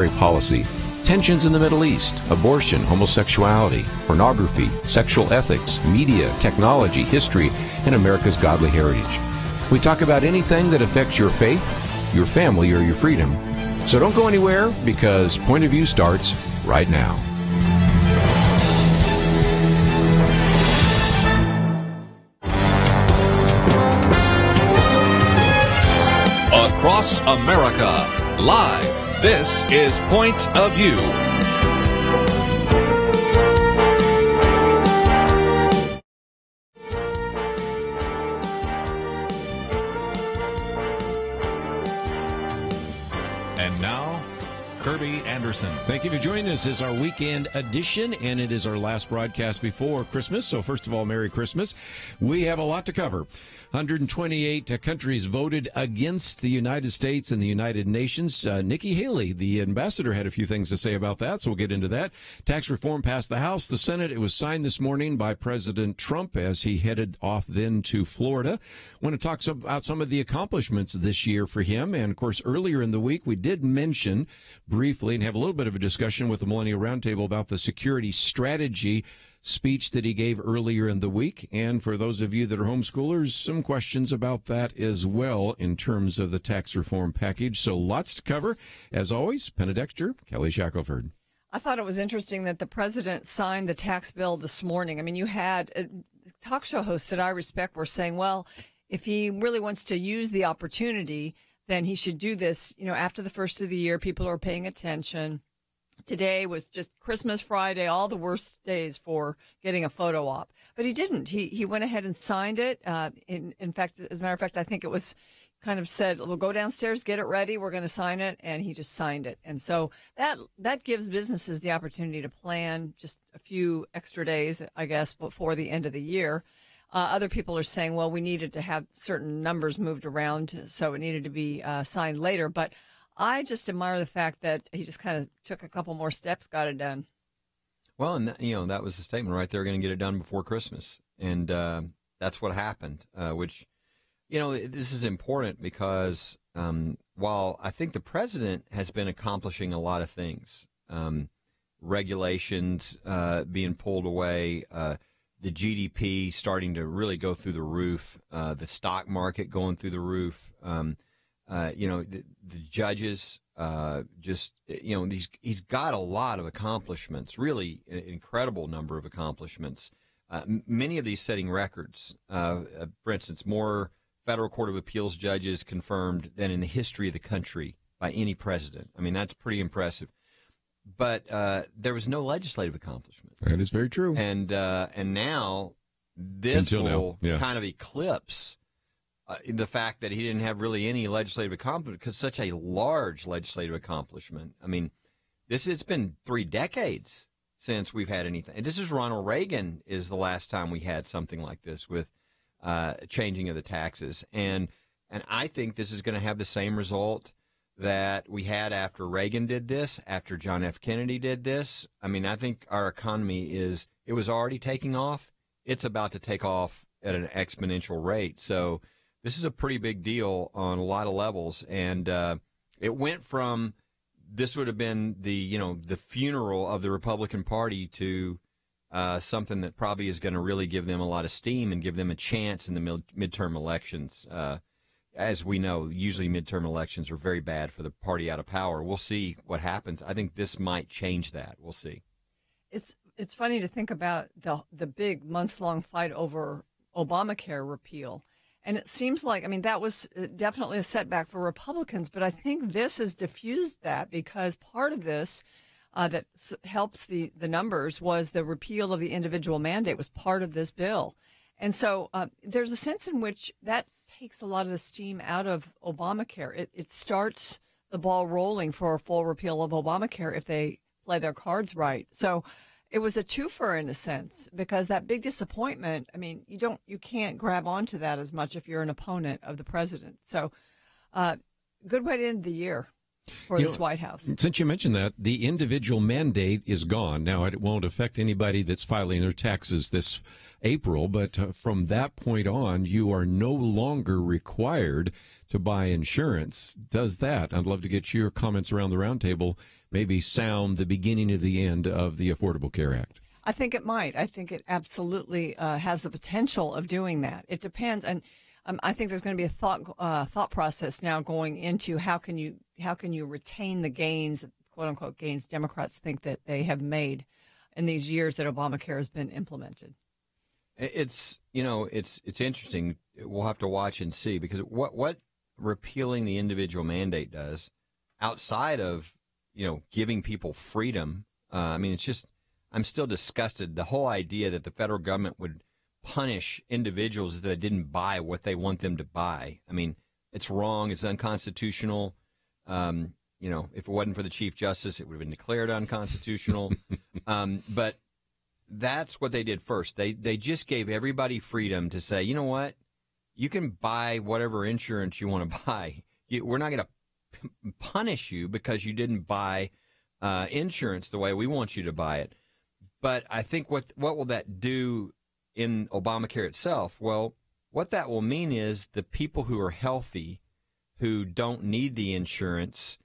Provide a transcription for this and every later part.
policy, tensions in the Middle East, abortion, homosexuality, pornography, sexual ethics, media, technology, history, and America's godly heritage. We talk about anything that affects your faith, your family, or your freedom. So don't go anywhere, because Point of View starts right now. Across America, live, this is Point of View. And now, Kerby Anderson. Thank you for joining us. This is our weekend edition, and it is our last broadcast before Christmas. So first of all, Merry Christmas. We have a lot to cover. 128 countries voted against the United States and the United Nations. Nikki Haley, the ambassador, had a few things to say about that, so we'll get into that. Tax reform passed the House, the Senate. It was signed this morning by President Trump as he headed off then to Florida. I want to talk about some of the accomplishments this year for him. And, of course, earlier in the week, we did mention briefly and have a little bit of a discussion with the Millennial Roundtable about the security strategy speech that he gave earlier in the week. And for those of you that are homeschoolers, some questions about that as well in terms of the tax reform package. So lots to cover. As always, Penna, Dexter, Kelly Shackelford. I thought it was interesting that the president signed the tax bill this morning. I mean, you had talk show hosts that I respect were saying, well, if he really wants to use the opportunity, then he should do this, after the first of the year. People are paying attention. Today was just Christmas, Friday, all the worst days for getting a photo op. But he didn't. He went ahead and signed it. In fact, as a matter of fact, I think it was kind of said, we'll go downstairs, get it ready, we're going to sign it, and he just signed it. And so that gives businesses the opportunity to plan just a few extra days, I guess, before the end of the year. Other people are saying, well, we needed to have certain numbers moved around, so it needed to be signed later. But I just admire the fact that he just kind of took a couple more steps, got it done. Well, and that was the statement right there, going to get it done before Christmas. And that's what happened, which, this is important because while I think the president has been accomplishing a lot of things, regulations being pulled away, the GDP starting to really go through the roof, the stock market going through the roof, the judges, he's got a lot of accomplishments, really an incredible number of accomplishments. Many of these setting records. For instance, more federal court of appeals judges confirmed than in the history of the country by any president. I mean, that's pretty impressive. But there was no legislative accomplishment. That is very true. And now this will kind of eclipse the fact that he didn't have really any legislative accomplishment, because such a large legislative accomplishment. I mean, it's been 3 decades since we've had anything. This is Ronald Reagan is the last time we had something like this with changing of the taxes. And I think this is going to have the same result that we had after Reagan did this, after John F. Kennedy did this. I mean, I think our economy it was already taking off. It's about to take off at an exponential rate. So this is a pretty big deal on a lot of levels. And it went from this would have been the funeral of the Republican Party to something that probably is going to really give them a lot of steam and give them a chance in the midterm elections. As we know, usually midterm elections are very bad for the party out of power. We'll see what happens. I think this might change that. We'll see. It's funny to think about the big months-long fight over Obamacare repeal. And it seems like, that was definitely a setback for Republicans, but I think this has diffused that, because part of this that helps the numbers was the repeal of the individual mandate was part of this bill. And so there's a sense in which that takes a lot of the steam out of Obamacare. It starts the ball rolling for a full repeal of Obamacare if they play their cards right. So it was a twofer in a sense, because that big disappointment, you can't grab onto that as much if you're an opponent of the president. So good way to end the year for this White House. Since you mentioned that, the individual mandate is gone. Now, it won't affect anybody that's filing their taxes this April, but from that point on, you are no longer required to buy insurance. Does that, I'd love to get your comments around the roundtable, maybe sound the beginning of the end of the Affordable Care Act? I think it might. I think it absolutely has the potential of doing that. It depends, and I think there's going to be a thought process now going into how can you retain the gains, quote unquote gains, Democrats think that they have made in these years that Obamacare has been implemented. It's interesting. We'll have to watch and see, because what repealing the individual mandate does, outside of giving people freedom. It's just, I'm still disgusted. The whole idea that the federal government would punish individuals that didn't buy what they want them to buy. I mean, it's wrong. It's unconstitutional. If it wasn't for the Chief Justice, it would have been declared unconstitutional. But that's what they did first. They just gave everybody freedom to say, you know what, you can buy whatever insurance you want to buy. We're not going to punish you because you didn't buy insurance the way we want you to buy it. But I think what will that do in Obamacare itself? Well, what that will mean is the people who are healthy, who don't need the insurance,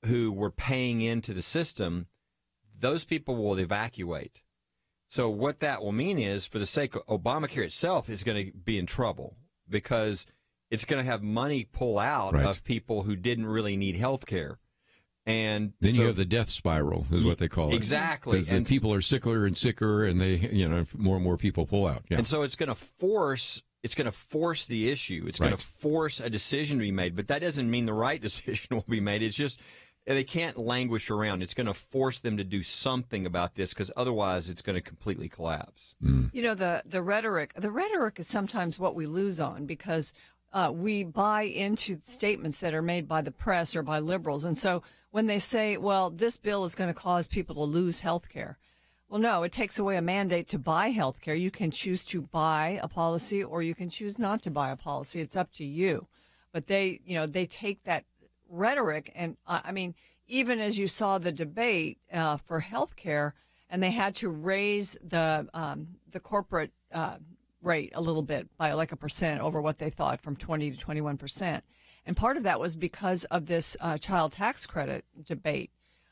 who were paying into the system, those people will evacuate. So what that will mean is, for the sake of Obamacare itself, is going to be in trouble, because it's going to have money pull out of people who didn't really need health care. And then you have the death spiral, is what they call it. Exactly. Because the people are sicker and sicker, and they, more and more people pull out. Yeah. And so it's going to force the issue. It's going to force a decision to be made. But that doesn't mean the right decision will be made. It's just they can't languish around. It's going to force them to do something about this, because otherwise it's going to completely collapse. Mm. The rhetoric is sometimes what we lose on, because we buy into statements that are made by the press or by liberals. And so when they say, well, this bill is going to cause people to lose health care. Well, no, it takes away a mandate to buy health care. You can choose to buy a policy, or you can choose not to buy a policy. It's up to you. But they take that rhetoric, and even as you saw the debate for health care, and they had to raise the corporate rate a little bit by like 1% over what they thought, from 20 to 21%. And part of that was because of this child tax credit debate.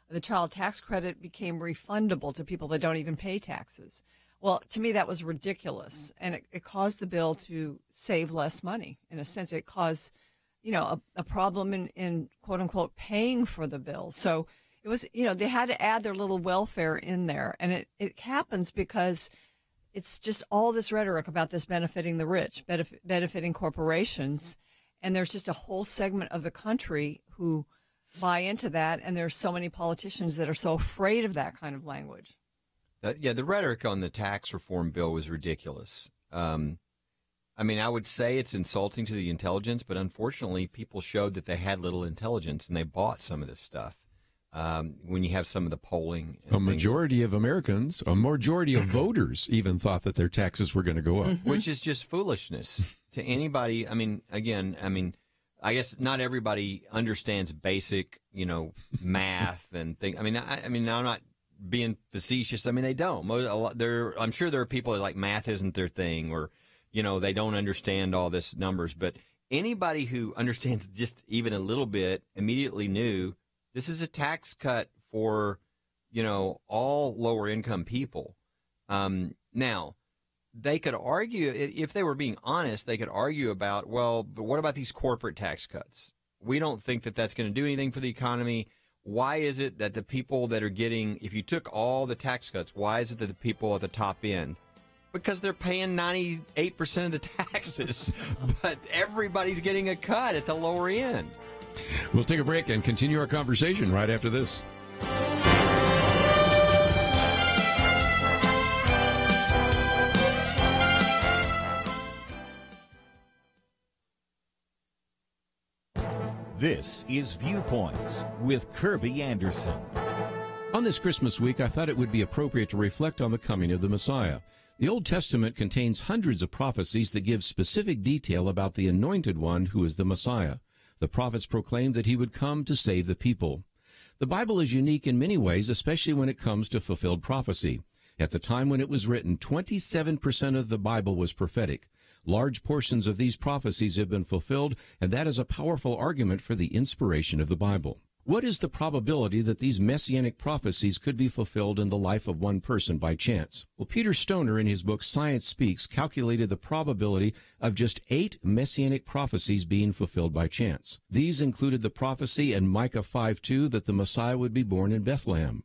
The child tax credit became refundable to people that don't even pay taxes. Well, to me, that was ridiculous. And it caused the bill to save less money. In a sense, it caused, a problem in quote unquote paying for the bill. So it was, they had to add their little welfare in there. And it happens because it's just all this rhetoric about this benefiting the rich, benefiting corporations. And there's just a whole segment of the country who buy into that. And there's so many politicians that are so afraid of that kind of language. The rhetoric on the tax reform bill was ridiculous. I would say it's insulting to the intelligence, but unfortunately, people showed that they had little intelligence, and they bought some of this stuff. When you have some of the polling. A majority of Americans, a majority of voters even thought that their taxes were going to go up. Mm-hmm. Which is just foolishness to anybody. I guess not everybody understands basic, math and things. I'm not being facetious. They don't. I'm sure there are people that math isn't their thing, or, they don't understand all this numbers. But anybody who understands just even a little bit immediately knew this is a tax cut for, all lower income people. Now, they could argue, if they were being honest, they could argue about, well, but what about these corporate tax cuts? We don't think that that's going to do anything for the economy. Why is it that the people that are getting, if you took all the tax cuts, why is it that the people at the top end? Because they're paying 98% of the taxes, but everybody's getting a cut at the lower end. We'll take a break and continue our conversation right after this. This is Viewpoints with Kerby Anderson. On this Christmas week, I thought it would be appropriate to reflect on the coming of the Messiah. The Old Testament contains hundreds of prophecies that give specific detail about the anointed one who is the Messiah. The prophets proclaimed that he would come to save the people. The Bible is unique in many ways, especially when it comes to fulfilled prophecy. At the time when it was written, 27% of the Bible was prophetic. Large portions of these prophecies have been fulfilled, and that is a powerful argument for the inspiration of the Bible. What is the probability that these messianic prophecies could be fulfilled in the life of one person by chance? Well, Peter Stoner, in his book Science Speaks, calculated the probability of just 8 messianic prophecies being fulfilled by chance. These included the prophecy in Micah 5:2 that the Messiah would be born in Bethlehem.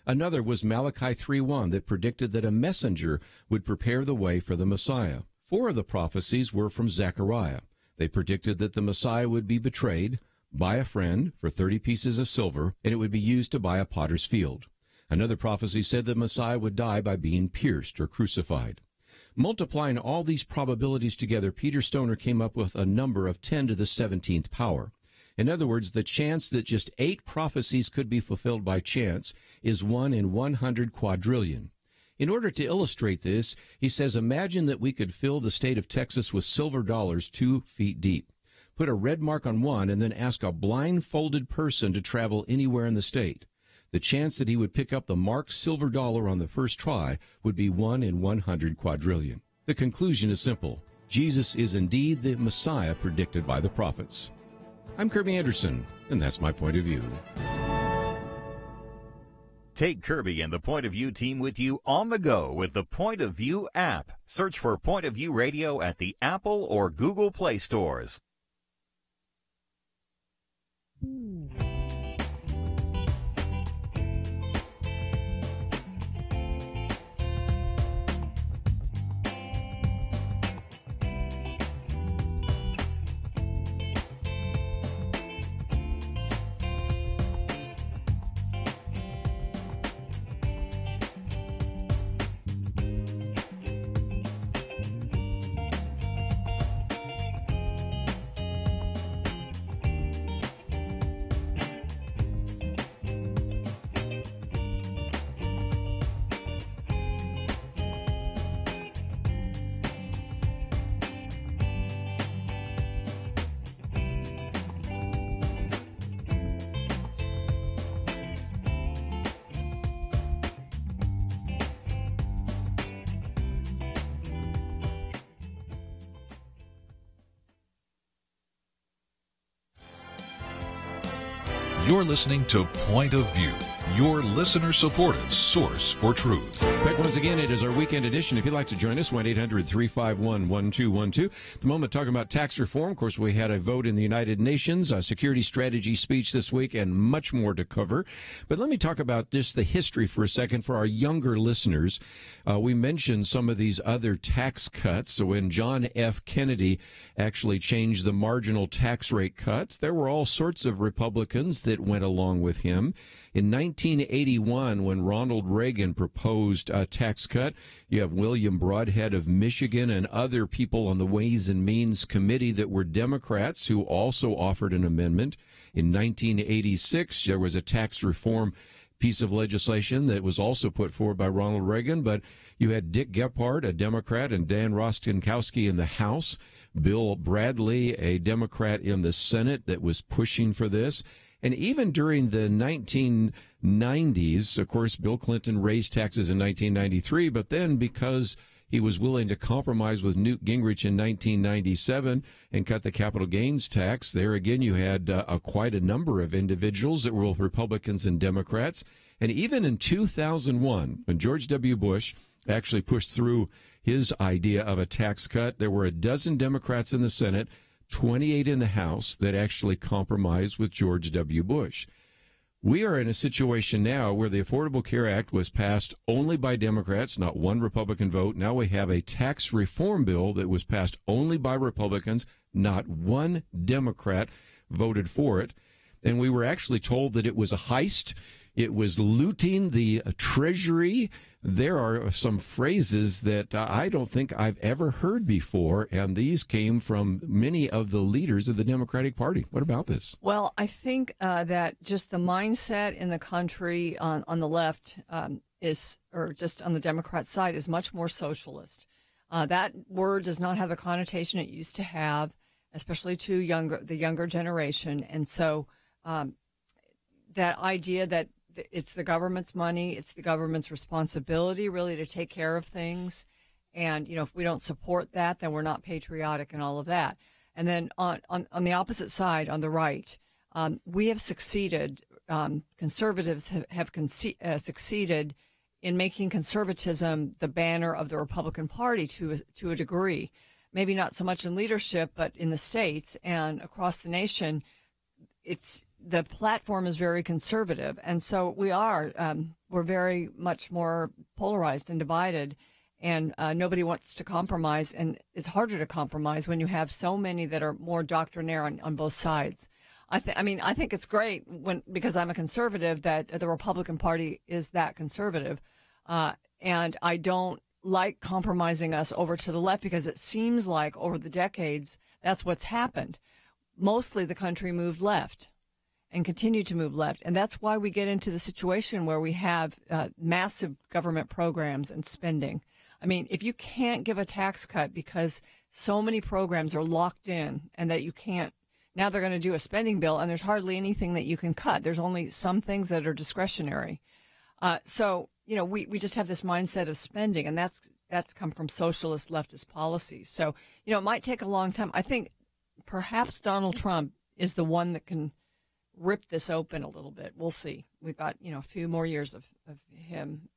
Another was Malachi 3:1 that predicted that a messenger would prepare the way for the Messiah. 4 of the prophecies were from Zechariah. They predicted that the Messiah would be betrayed by a friend for 30 pieces of silver, and it would be used to buy a potter's field. Another prophecy said the Messiah would die by being pierced or crucified. Multiplying all these probabilities together, Peter Stoner came up with a number of 10 to the 17th power. In other words, the chance that just 8 prophecies could be fulfilled by chance is 1 in 100 quadrillion. In order to illustrate this, he says, imagine that we could fill the state of Texas with silver dollars 2 feet deep. Put a red mark on one and then ask a blindfolded person to travel anywhere in the state. The chance that he would pick up the marked silver dollar on the first try would be 1 in 100 quadrillion. The conclusion is simple. Jesus is indeed the Messiah predicted by the prophets. I'm Kerby Anderson, and that's my point of view. Take Kerby and the Point of View team with you on the go with the Point of View app. Search for Point of View Radio at the Apple or Google Play stores. You're listening to Point of View, your listener-supported source for truth. Quick, once again, it is our weekend edition. If you'd like to join us, 1-800-351-1212. At the moment, talking about tax reform. Of course, we had a vote in the United Nations, a security strategy speech this week, and much more to cover. But let me talk about just the history for a second for our younger listeners. We mentioned some of these other tax cuts. So when John F. Kennedy actually changed the marginal tax rate cuts, there were all sorts of Republicans that went along with him. In 1981, when Ronald Reagan proposed a tax cut, you have William Broadhead of Michigan and other people on the Ways and Means Committee that were Democrats who also offered an amendment. In 1986, there was a tax reform piece of legislation that was also put forward by Ronald Reagan, but you had Dick Gephardt, a Democrat, and Dan Rostenkowski in the House, Bill Bradley, a Democrat in the Senate that was pushing for this. And even during the 1990s, of course, Bill Clinton raised taxes in 1993, but then because he was willing to compromise with Newt Gingrich in 1997 and cut the capital gains tax, there again you had quite a number of individuals that were both Republicans and Democrats. And even in 2001, when George W. Bush actually pushed through his idea of a tax cut, there were a dozen Democrats in the Senate, 28 in the House that actually compromised with George W. Bush. We are in a situation now where the Affordable Care Act was passed only by Democrats, not one Republican vote. Now we have a tax reform bill that was passed only by Republicans, not one Democrat voted for it. And we were actually told that it was a heist. It was looting the Treasury. There are some phrases that I don't think I've ever heard before, and these came from many of the leaders of the Democratic Party. What about this? Well, I think that just the mindset in the country on the left is, or just on the Democrat side, is much more socialist. That word does not have the connotation it used to have, especially to the younger generation. And so that idea that it's the government's money. It's the government's responsibility, really, to take care of things. And, you know, if we don't support that, then we're not patriotic and all of that. And then on the opposite side, on the right, we have succeeded. Conservatives have succeeded in making conservatism the banner of the Republican Party to a degree. Maybe not so much in leadership, but in the states and across the nation, the platform is very conservative. And so we're very much more polarized and divided. And nobody wants to compromise, and it's harder to compromise when you have so many that are more doctrinaire on both sides. I think it's great because I'm a conservative that the Republican Party is that conservative, and I don't like compromising us over to the left because it seems like over the decades that's what's happened. Mostly the country moved left and continue to move left, and that's why we get into the situation where we have massive government programs and spending. I mean, if you can't give a tax cut because so many programs are locked in and that you can't, now they're going to do a spending bill and there's hardly anything that you can cut. There's only some things that are discretionary. So, you know, we just have this mindset of spending, and that's come from socialist leftist policies. So, you know, it might take a long time. I think perhaps Donald Trump is the one that can rip this open a little bit. We'll see. We've got, you know, a few more years of him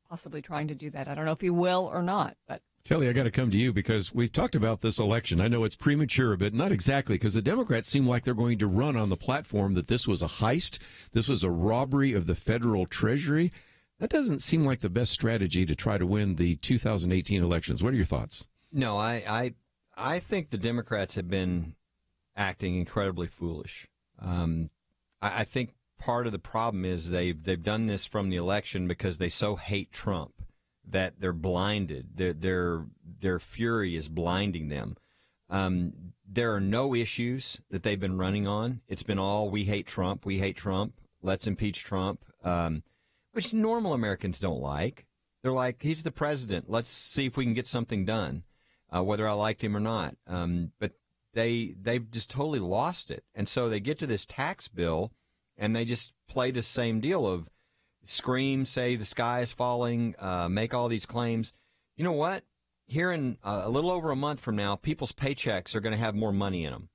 possibly trying to do that. I don't know if he will or not, but. Kelly, I got to come to you because we've talked about this election. I know it's premature, but not exactly, because the Democrats seem like they're going to run on the platform that this was a heist. This was a robbery of the federal treasury. That doesn't seem like the best strategy to try to win the 2018 elections. What are your thoughts? No, I think the Democrats have been acting incredibly foolish. I think part of the problem is they've done this from the election because they so hate Trump that they're blinded. Their fury is blinding them. There are no issues that they've been running on. It's been all, we hate Trump, let's impeach Trump, which normal Americans don't like. They're like, he's the president, let's see if we can get something done, whether I liked him or not. But they've just totally lost it. And so they get to this tax bill, and they just play the same deal of scream, say the sky is falling, make all these claims. You know what? Here in a little over a month from now, people's paychecks are going to have more money in them.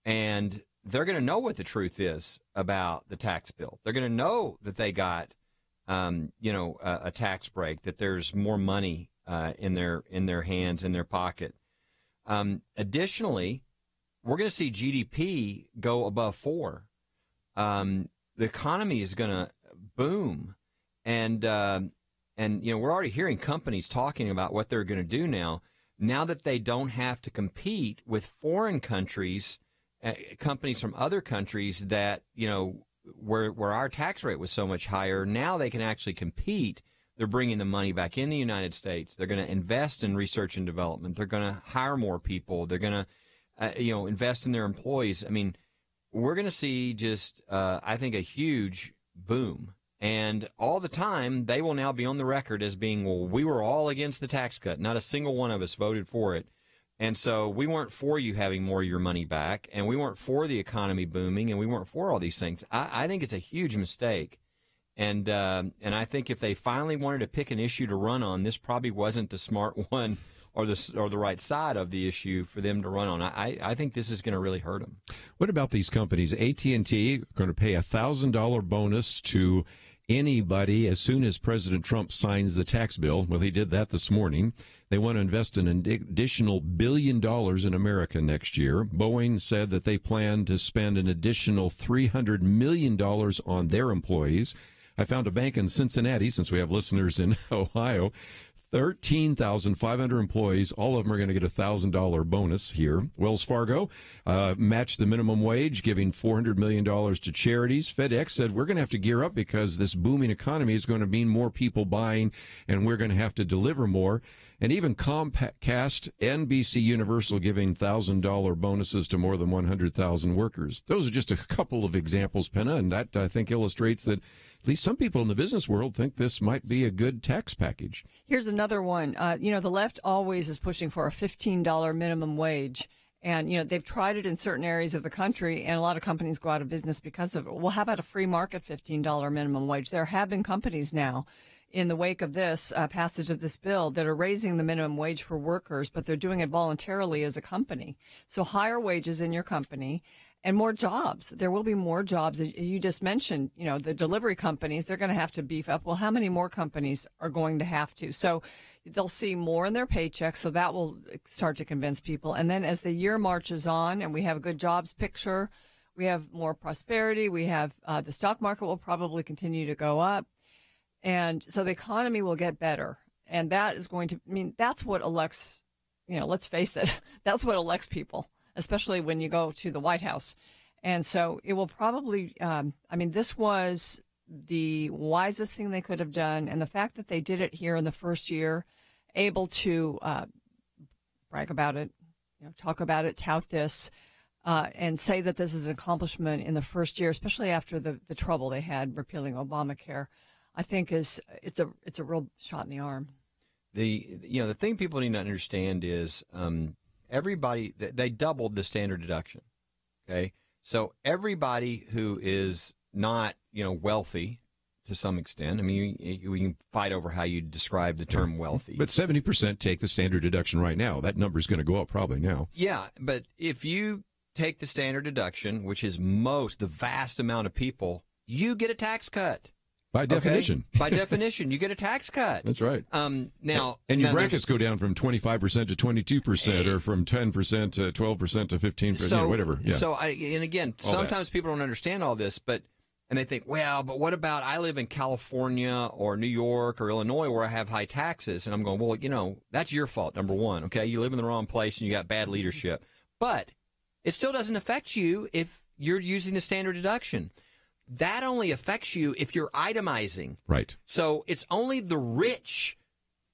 And they're going to know what the truth is about the tax bill. They're going to know that they got, a tax break, that there's more money in their hands, in their pocket. Additionally, we're going to see GDP go above 4. The economy is going to boom, and you know, we're already hearing companies talking about what they're going to do now that they don't have to compete with foreign countries, companies from other countries that, you know, where our tax rate was so much higher. Now they can actually compete. They're bringing the money back in the United States. They're going to invest in research and development. They're going to hire more people. They're going to, invest in their employees. I mean, we're going to see just, I think, a huge boom. And all the time, they will now be on the record as being, well, we were all against the tax cut. Not a single one of us voted for it. And so we weren't for you having more of your money back, and we weren't for the economy booming, and we weren't for all these things. I think it's a huge mistake. And I think if they finally wanted to pick an issue to run on, this probably wasn't the smart one or the right side of the issue for them to run on. I think this is going to really hurt them. What about these companies? AT&T going to pay $1,000 bonus to anybody as soon as President Trump signs the tax bill. Well, he did that this morning. They want to invest an additional $1 billion in America next year. Boeing said that they plan to spend an additional $300 million on their employees. I found a bank in Cincinnati, since we have listeners in Ohio, 13,500 employees. All of them are going to get a $1,000 bonus here. Wells Fargo matched the minimum wage, giving $400 million to charities. FedEx said we're going to have to gear up because this booming economy is going to mean more people buying, and we're going to have to deliver more. And even Comcast, NBC Universal giving $1,000 bonuses to more than 100,000 workers. Those are just a couple of examples, Penna, and that, I think, illustrates that at least some people in the business world think this might be a good tax package. Here's another one. The left always is pushing for a $15 minimum wage, And, they've tried it in certain areas of the country, and a lot of companies go out of business because of it. Well, how about a free market $15 minimum wage? There have been companies now in the wake of this passage of this bill that are raising the minimum wage for workers, but they're doing it voluntarily as a company. So higher wages in your company and more jobs. There will be more jobs. You just mentioned, the delivery companies, they're going to have to beef up. Well, how many more companies are going to have to? So they'll see more in their paychecks, so that will start to convince people. And then as the year marches on and we have a good jobs picture, we have more prosperity, we have the stock market will probably continue to go up. And so the economy will get better. And that is going to, that's what elects, let's face it, that's what elects people, especially when you go to the White House. And so it will probably, this was the wisest thing they could have done. And the fact that they did it here in the first year, able to brag about it, talk about it, tout this, and say that this is an accomplishment in the first year, especially after the trouble they had repealing Obamacare, I think it's a real shot in the arm. The thing people need to understand is everybody, they doubled the standard deduction. Okay, so everybody who is not wealthy to some extent. We can fight over how you describe the term wealthy. But 70% take the standard deduction right now. That number is going to go up probably now. Yeah, but if you take the standard deduction, which is the vast amount of people, you get a tax cut. By definition. Okay? By definition, you get a tax cut. That's right. Now, your brackets go down from 25% to 22%, or from 10% to 12% to 15%, whatever. Yeah. So, sometimes people don't understand all this, and they think, well, but what about I live in California or New York or Illinois where I have high taxes? And I'm going, well, that's your fault, number one, okay? You live in the wrong place and you got bad leadership. But it still doesn't affect you if you're using the standard deduction. That only affects you if you're itemizing. Right. So it's only the rich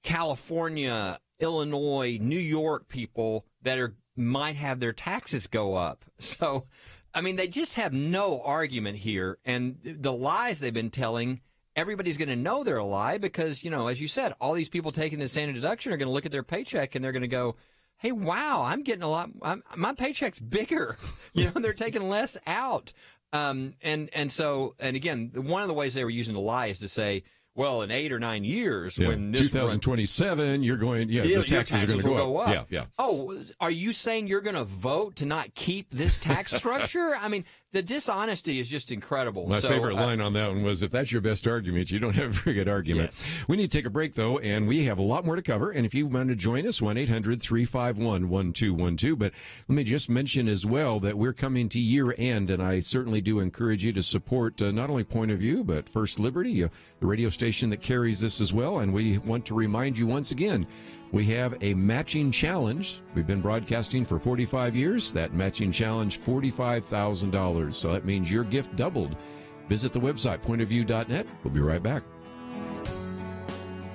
California, Illinois, New York people that might have their taxes go up. So, they just have no argument here. And the lies they've been telling, everybody's going to know they're a lie because, as you said, all these people taking the standard deduction are going to look at their paycheck and they're going to go, hey, wow, I'm getting a lot. My paycheck's bigger. They're taking less out. And again, one of the ways they were using to lie is to say, well, in 8 or 9 years, when this 2027, you're going, the taxes are going to go up. Yeah. Oh, are you saying you're going to vote to not keep this tax structure? The dishonesty is just incredible. My favorite line on that one was, if that's your best argument, you don't have a very good argument. Yes. We need to take a break, though, and we have a lot more to cover. And if you want to join us, 1-800-351-1212. But let me just mention as well that we're coming to year end, and I certainly do encourage you to support not only Point of View, but First Liberty, the radio station that carries this as well. And we want to remind you once again, we have a matching challenge. We've been broadcasting for 45 years. That matching challenge, $45,000. So that means your gift doubled. Visit the website, pointofview.net. We'll be right back.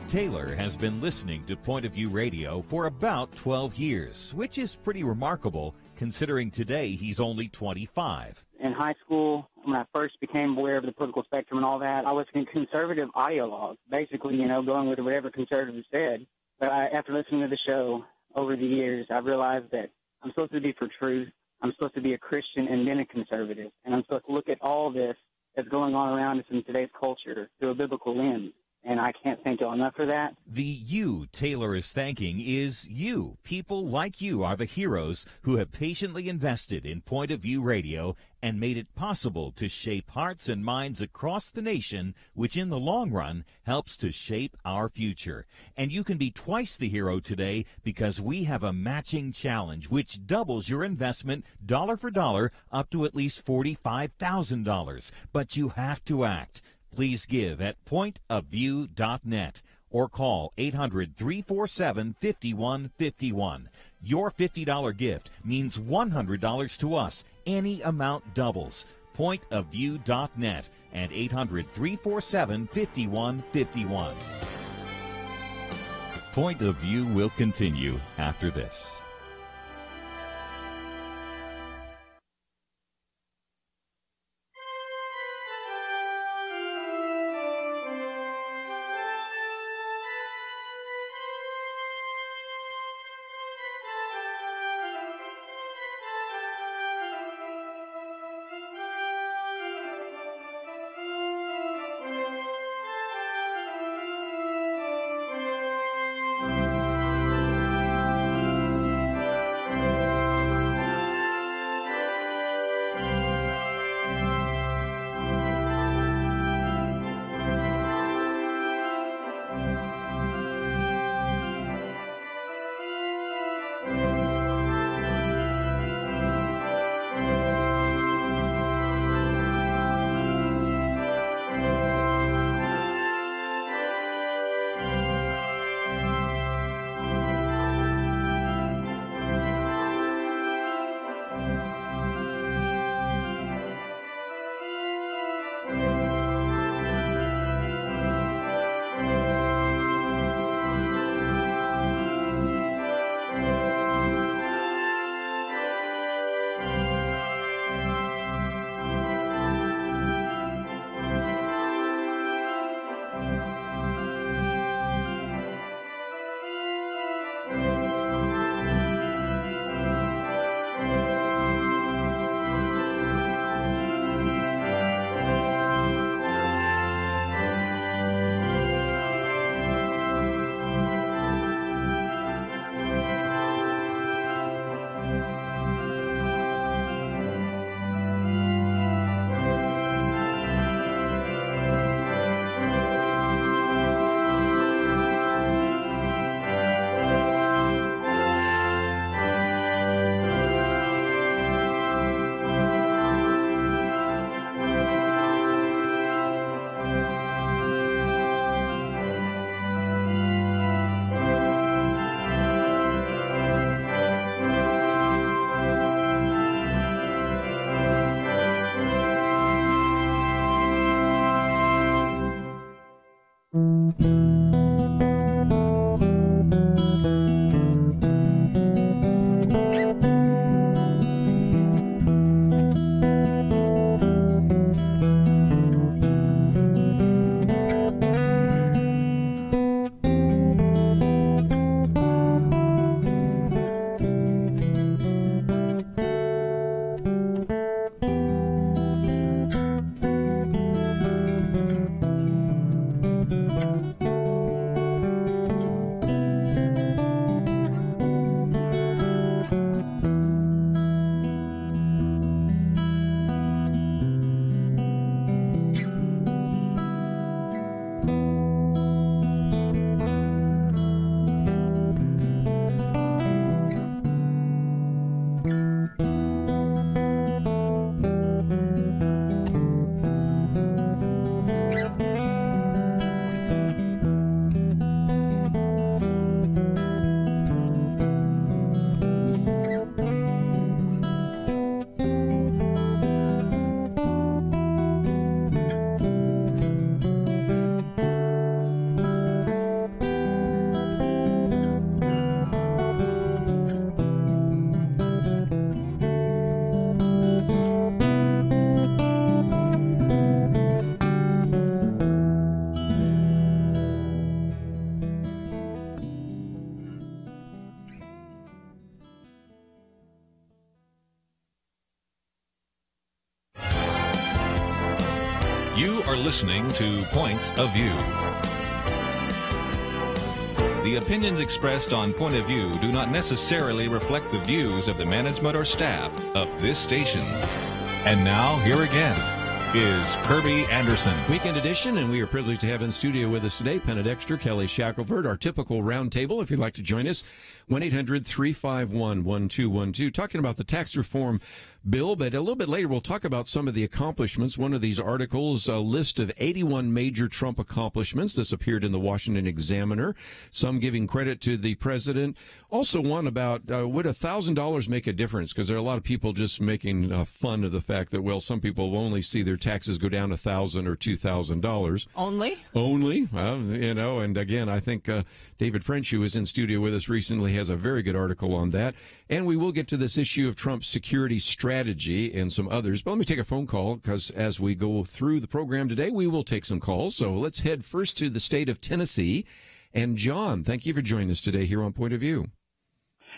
Taylor has been listening to Point of View Radio for about 12 years, which is pretty remarkable considering today he's only 25. In high school, when I first became aware of the political spectrum and all that, I was a conservative ideologue, basically, going with whatever conservatives said. But after listening to the show over the years, I realized that I'm supposed to be for truth. I'm supposed to be a Christian and then a conservative. And I'm supposed to look at all this that's going on around us in today's culture through a biblical lens. And I can't thank you enough for that. The you Taylor is thanking is you. People like you are the heroes who have patiently invested in Point of View Radio and made it possible to shape hearts and minds across the nation, which in the long run helps to shape our future. And you can be twice the hero today because we have a matching challenge which doubles your investment dollar for dollar up to at least $45,000. But you have to act. Please give at pointofview.net or call 800-347-5151. Your $50 gift means $100 to us. Any amount doubles. Pointofview.net and 800-347-5151. Point of View will continue after this. You are listening to Point of View. The opinions expressed on Point of View do not necessarily reflect the views of the management or staff of this station. And now, here again is Kerby Anderson. Weekend edition, and we are privileged to have in studio with us today Penna, Dexter, Kelly, Shackelford, our typical roundtable. If you'd like to join us, 1-800-351-1212, talking about the tax reform bill, but a little bit later we'll talk about some of the accomplishments. One of these articles, a list of 81 major Trump accomplishments. This appeared in the Washington Examiner, some giving credit to the president. Also one about would $1,000 make a difference? Because there are a lot of people just making fun of the fact that, well, some people will only see their taxes go down $1,000 or $2,000. Only? And again, I think David French, who was in studio with us recently, has a very good article on that. And we will get to this issue of Trump's security strategy and some others. But let me take a phone call, because as we go through the program today, we will take some calls. So let's head first to the state of Tennessee. And John, thank you for joining us today here on Point of View.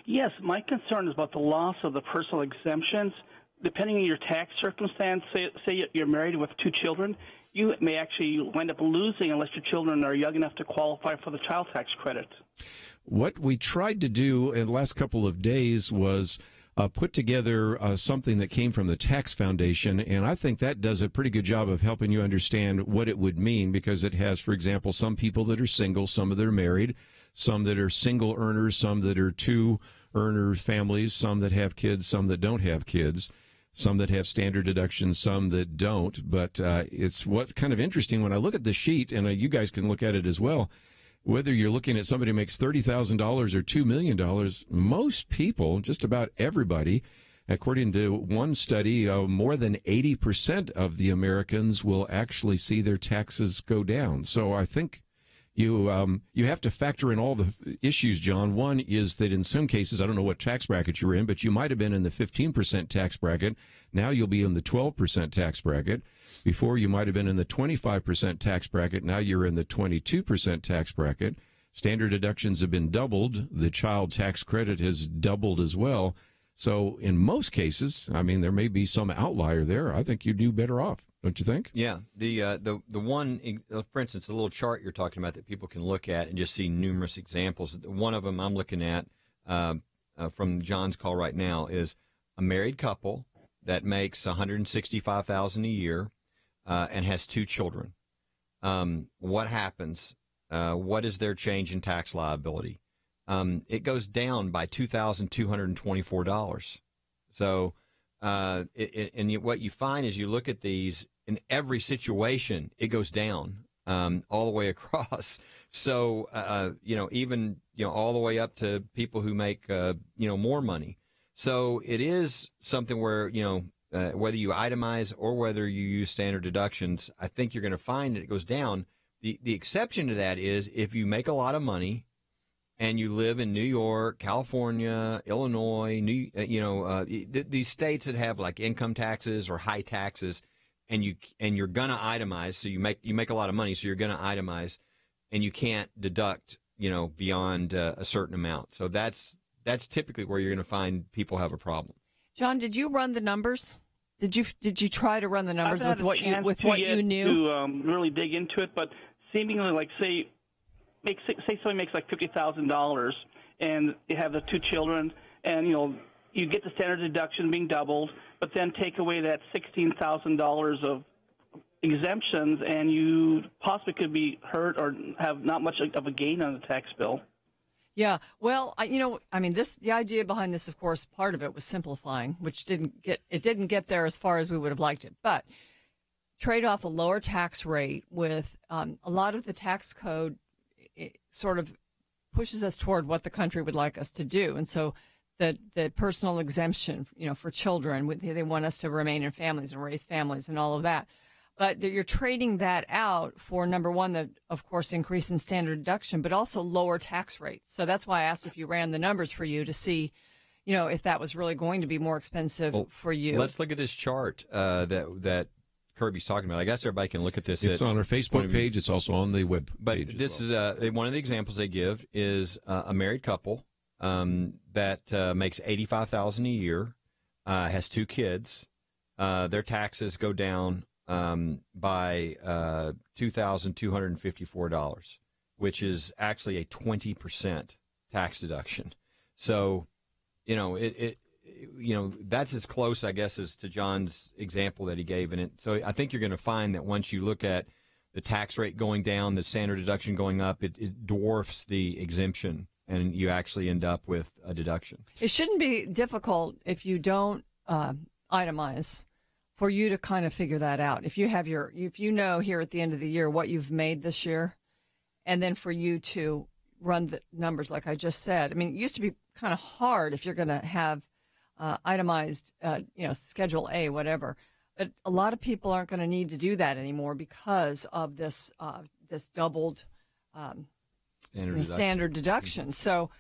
Yes, my concern is about the loss of the personal exemptions. Depending on your tax circumstance, say you're married with 2 children, you may actually wind up losing unless your children are young enough to qualify for the child tax credit. What we tried to do in the last couple of days was put together something that came from the Tax Foundation, and I think that does a pretty good job of helping you understand what it would mean, because it has, for example, some people that are single, some that are married, some that are single earners, some that are 2-earner families, some that have kids, some that don't have kids, some that have standard deductions, some that don't. But it's what kind of interesting when I look at the sheet, and you guys can look at it as well, whether you're looking at somebody who makes $30,000 or $2 million, most people, just about everybody, according to one study, more than 80% of the Americans will actually see their taxes go down. So I think you have to factor in all the issues, John. One is that in some cases, I don't know what tax bracket you're in, but you might have been in the 15% tax bracket. Now you'll be in the 12% tax bracket. Before, you might have been in the 25% tax bracket. Now you're in the 22% tax bracket. Standard deductions have been doubled. The child tax credit has doubled as well. So in most cases, I mean, there may be some outlier there. I think you do better off, don't you think? Yeah. The one, for instance, the little chart you're talking about that people can look at and just see numerous examples. One of them I'm looking at from John's call right now is a married couple that makes $165,000 a year and has 2 children. What happens? What is their change in tax liability? It goes down by $2,224. So, and what you find is you look at these, in every situation, it goes down all the way across. So, even all the way up to people who make more money. So it is something where whether you itemize or whether you use standard deductions, I think you're going to find that it goes down. The exception to that is if you make a lot of money and you live in New York, California, Illinois, these states that have like income taxes or high taxes, and you're gonna itemize. So you make a lot of money, so you're gonna itemize, and you can't deduct beyond a certain amount. So that's typically where you're going to find people have a problem. John, did you run the numbers? Did you try to run the numbers with what you knew? To really dig into it, but seemingly, like say somebody makes like $50,000, and you have the two children, and you get the standard deduction being doubled, but then take away that $16,000 of exemptions, and you possibly could be hurt or have not much of a gain on the tax bill. Yeah, well, the idea behind this, of course, part of it was simplifying, which didn't get there as far as we would have liked it. But trade off a lower tax rate with a lot of the tax code, it sort of pushes us toward what the country would like us to do, and so the personal exemption, for children, they want us to remain in families and raise families and all of that. But you're trading that out for, number one, the, of course, increase in standard deduction, but also lower tax rates. So that's why I asked if you ran the numbers for you to see, if that was really going to be more expensive for you. Let's look at this chart that Kerby's talking about. I guess everybody can look at this. It's on our Facebook page. It's also on the web page. But this is one of the examples they give is a married couple that makes $85,000 a year, has two kids. Their taxes go down by $2,254, which is actually a 20% tax deduction. So, that's as close, I guess, as to John's example that he gave in it. So I think you're going to find that once you look at the tax rate going down, the standard deduction going up, it dwarfs the exemption, and you actually end up with a deduction. It shouldn't be difficult if you don't itemize, for you to kind of figure that out. If you have if you know here at the end of the year what you've made this year, and then for you to run the numbers like I just said. I mean, it used to be kind of hard if you're going to have itemized, Schedule A, whatever. But a lot of people aren't going to need to do that anymore because of this doubled standard deduction. So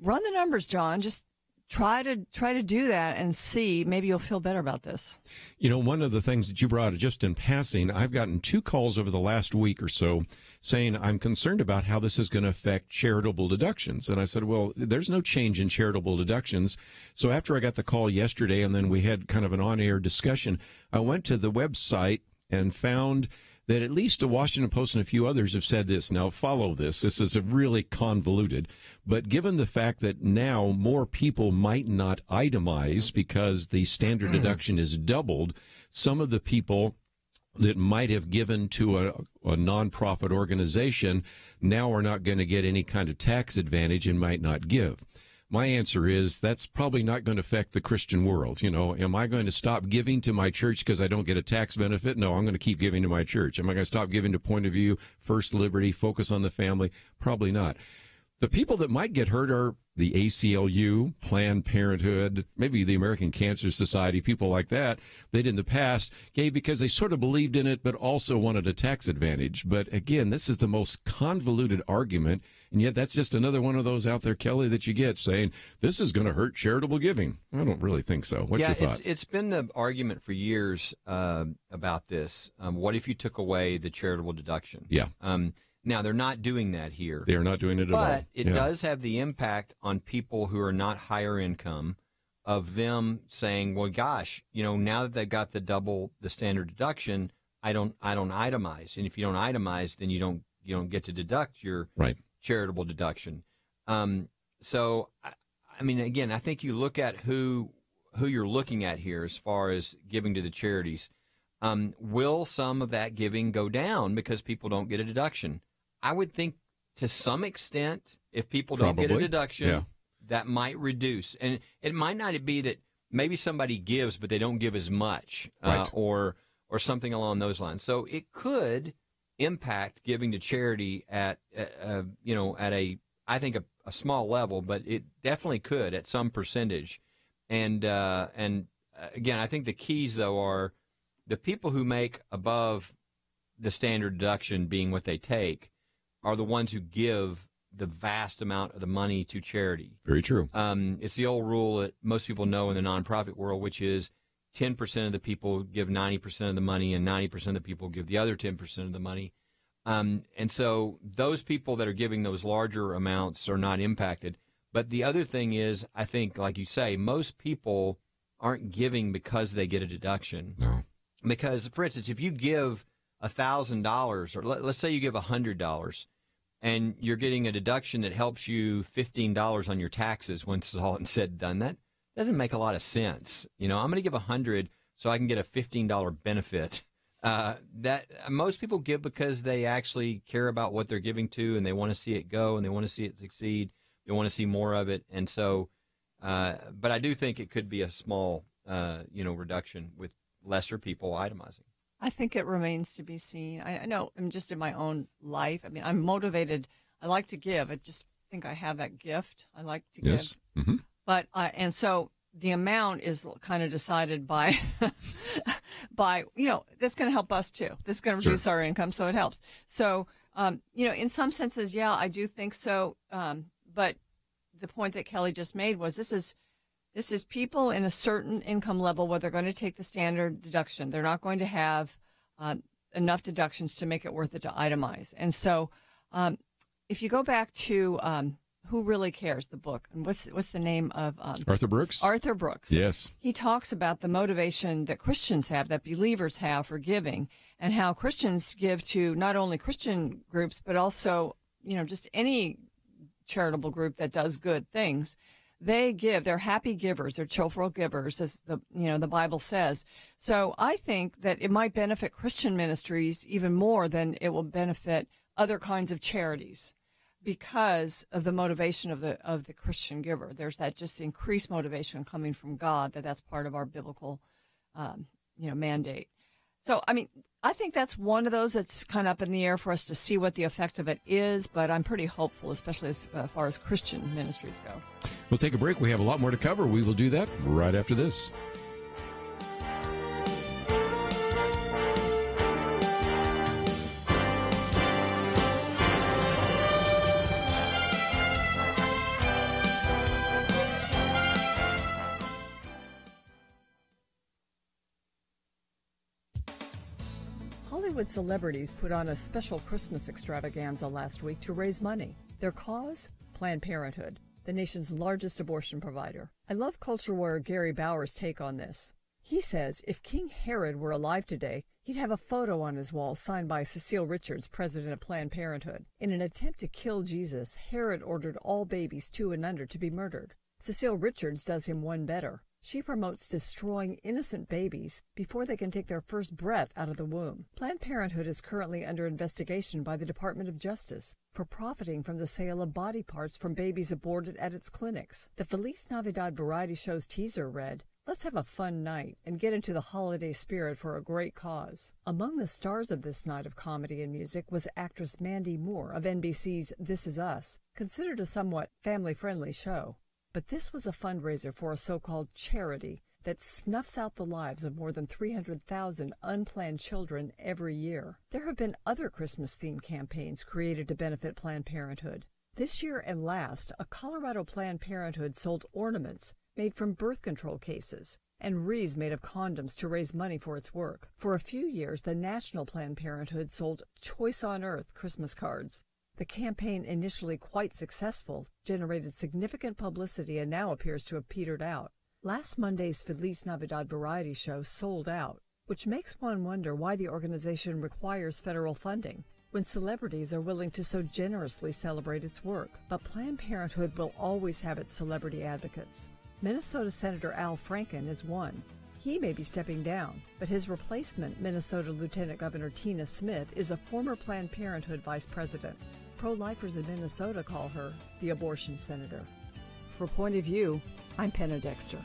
run the numbers, John. Just try to do that and see. Maybe you'll feel better about this. One of the things that you brought just in passing, I've gotten 2 calls over the last week or so saying I'm concerned about how this is going to affect charitable deductions. And I said, well, there's no change in charitable deductions. So after I got the call yesterday and then we had kind of an on-air discussion, I went to the website and found that at least the Washington Post and a few others have said this. Now, follow this. This is really convoluted. But given the fact that now more people might not itemize because the standard deduction is doubled, some of the people that might have given to a nonprofit organization now are not going to get any kind of tax advantage and might not give. My answer is that's probably not going to affect the Christian world. Am I going to stop giving to my church because I don't get a tax benefit? No, I'm going to keep giving to my church. Am I going to stop giving to Point of View, First Liberty, Focus on the Family? Probably not. The people that might get hurt are the ACLU, Planned Parenthood, maybe the American Cancer Society, people like that in the past gave because they sort of believed in it but also wanted a tax advantage. But again, this is the most convoluted argument, and yet that's just another one of those out there, Kelly, that you get saying this is going to hurt charitable giving. I don't really think so. What's your thoughts? It's been the argument for years about this. What if you took away the charitable deduction? Yeah. Now, they're not doing that here. They're not doing it at all. But it does have the impact on people who are not higher income of them saying, well, gosh, now that they've got the standard deduction, I don't itemize. And if you don't itemize, then you don't get to deduct your charitable deduction. So, I mean, again, I think you look at who you're looking at here as far as giving to the charities. Will some of that giving go down because people don't get a deduction? I would think to some extent, if people don't get a deduction, that might reduce. And it might not be that maybe somebody gives, but they don't give as much, or something along those lines. So it could impact giving to charity at a small level, but it definitely could at some percentage. And again, I think the keys though are the people who make above the standard deduction being what they take, are the ones who give the vast amount of the money to charity. Very true. It's the old rule that most people know in the nonprofit world, which is 10% of the people give 90% of the money, and 90% of the people give the other 10% of the money. And so those people that are giving those larger amounts are not impacted. But the other thing is, I think, like you say, most people aren't giving because they get a deduction. No. Because, for instance, if you give $1,000, or let's say you give $100, and you're getting a deduction that helps you $15 on your taxes once it's all said and done, that doesn't make a lot of sense. You know, I'm going to give $100 so I can get a $15 benefit. That most people give because they actually care about what they're giving to, and they want to see it go, and they want to see it succeed. They want to see more of it, and so. But I do think it could be a small, reduction with lesser people itemizing. I think it remains to be seen. I know I'm just in my own life. I mean, I'm motivated. I like to give. I just think I have that gift. I like to give. Mm-hmm. But and so the amount is kind of decided by, that's going to help us too. This is going to reduce our income, so it helps. So, in some senses, yeah, I do think so. But the point that Kelly just made was this is people in a certain income level where they're going to take the standard deduction. They're not going to have enough deductions to make it worth it to itemize. And so if you go back to Who Really Cares, the book, and what's the name of Arthur Brooks? Arthur Brooks. Yes. He talks about the motivation that Christians have, that believers have for giving, and how Christians give to not only Christian groups, but also, just any charitable group that does good things. They give. They're happy givers. They're cheerful givers, as the Bible says. So I think that it might benefit Christian ministries even more than it will benefit other kinds of charities, because of the motivation of the Christian giver. There's that just increased motivation coming from God, that's part of our biblical, mandate. So, I mean, I think that's one of those that's kind of up in the air for us to see what the effect of it is, but I'm pretty hopeful, especially as far as Christian ministries go. We'll take a break. We have a lot more to cover. We will do that right after this. Hollywood celebrities put on a special Christmas extravaganza last week to raise money. Their cause? Planned Parenthood, the nation's largest abortion provider. I love culture warrior Gary Bauer's take on this. He says if King Herod were alive today, he'd have a photo on his wall signed by Cecile Richards, president of Planned Parenthood. In an attempt to kill Jesus, Herod ordered all babies 2 and under to be murdered. Cecile Richards does him one better. She promotes destroying innocent babies before they can take their first breath out of the womb. Planned Parenthood is currently under investigation by the Department of Justice for profiting from the sale of body parts from babies aborted at its clinics. The Feliz Navidad variety show's teaser read, "Let's have a fun night and get into the holiday spirit for a great cause." Among the stars of this night of comedy and music was actress Mandy Moore of NBC's This Is Us, considered a somewhat family-friendly show. But this was a fundraiser for a so-called charity that snuffs out the lives of more than 300,000 unplanned children every year. There have been other Christmas-themed campaigns created to benefit Planned Parenthood. This year and last, a Colorado Planned Parenthood sold ornaments made from birth control cases and wreaths made of condoms to raise money for its work. For a few years, the National Planned Parenthood sold Choice on Earth Christmas cards. The campaign, initially quite successful, generated significant publicity and now appears to have petered out. Last Monday's Feliz Navidad variety show sold out, which makes one wonder why the organization requires federal funding when celebrities are willing to so generously celebrate its work. But Planned Parenthood will always have its celebrity advocates. Minnesota Senator Al Franken is one. He may be stepping down, but his replacement, Minnesota Lieutenant Governor Tina Smith, is a former Planned Parenthood vice president. Pro-lifers in Minnesota call her the abortion senator. For Point of View, I'm Penna Dexter.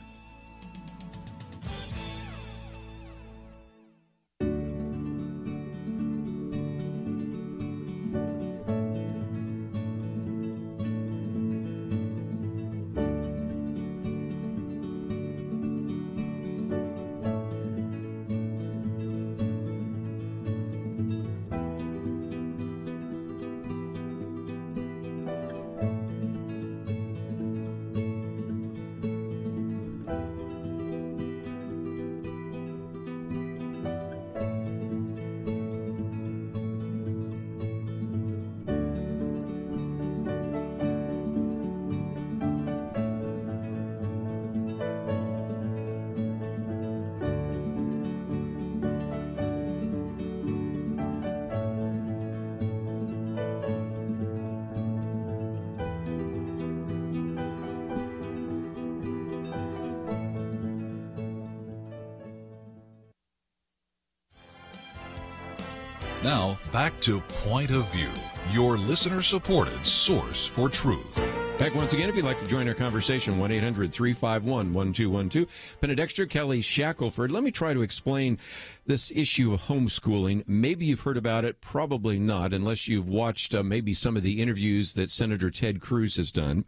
Now, back to Point of View, your listener-supported source for truth. Back once again, if you'd like to join our conversation, 1-800-351-1212. Penna, Dexter, Kelly, Shackelford. Let me try to explain this issue of homeschooling. Maybe you've heard about it, probably not, unless you've watched maybe some of the interviews that Senator Ted Cruz has done.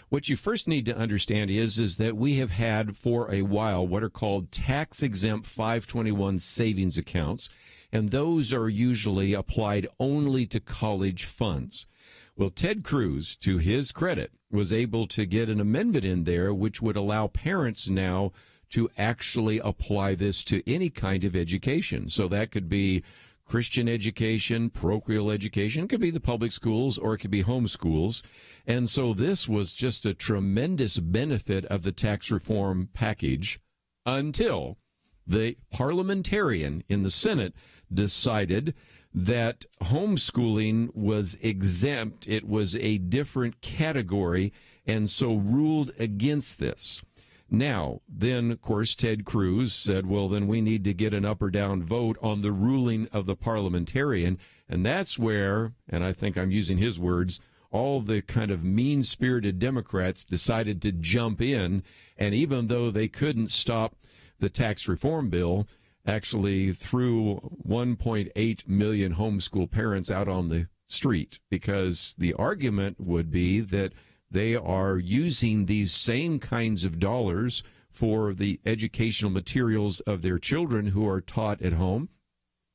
What you first need to understand is that we have had for a while what are called tax-exempt 521 savings accounts, and those are usually applied only to college funds. Well, Ted Cruz, to his credit, was able to get an amendment in there which would allow parents now to actually apply this to any kind of education. So that could be Christian education, parochial education, it could be the public schools, or it could be homeschools. And so this was just a tremendous benefit of the tax reform package until the parliamentarian in the Senate decided that homeschooling was exempt. It was a different category, and so ruled against this. Now, then, of course, Ted Cruz said, well, then we need to get an up or down vote on the ruling of the parliamentarian. And that's where, and I think I'm using his words, all the kind of mean-spirited Democrats decided to jump in. And even though they couldn't stop the tax reform bill, actually threw 1.8 million homeschool parents out on the street, because the argument would be that they are using these same kinds of dollars for the educational materials of their children who are taught at home.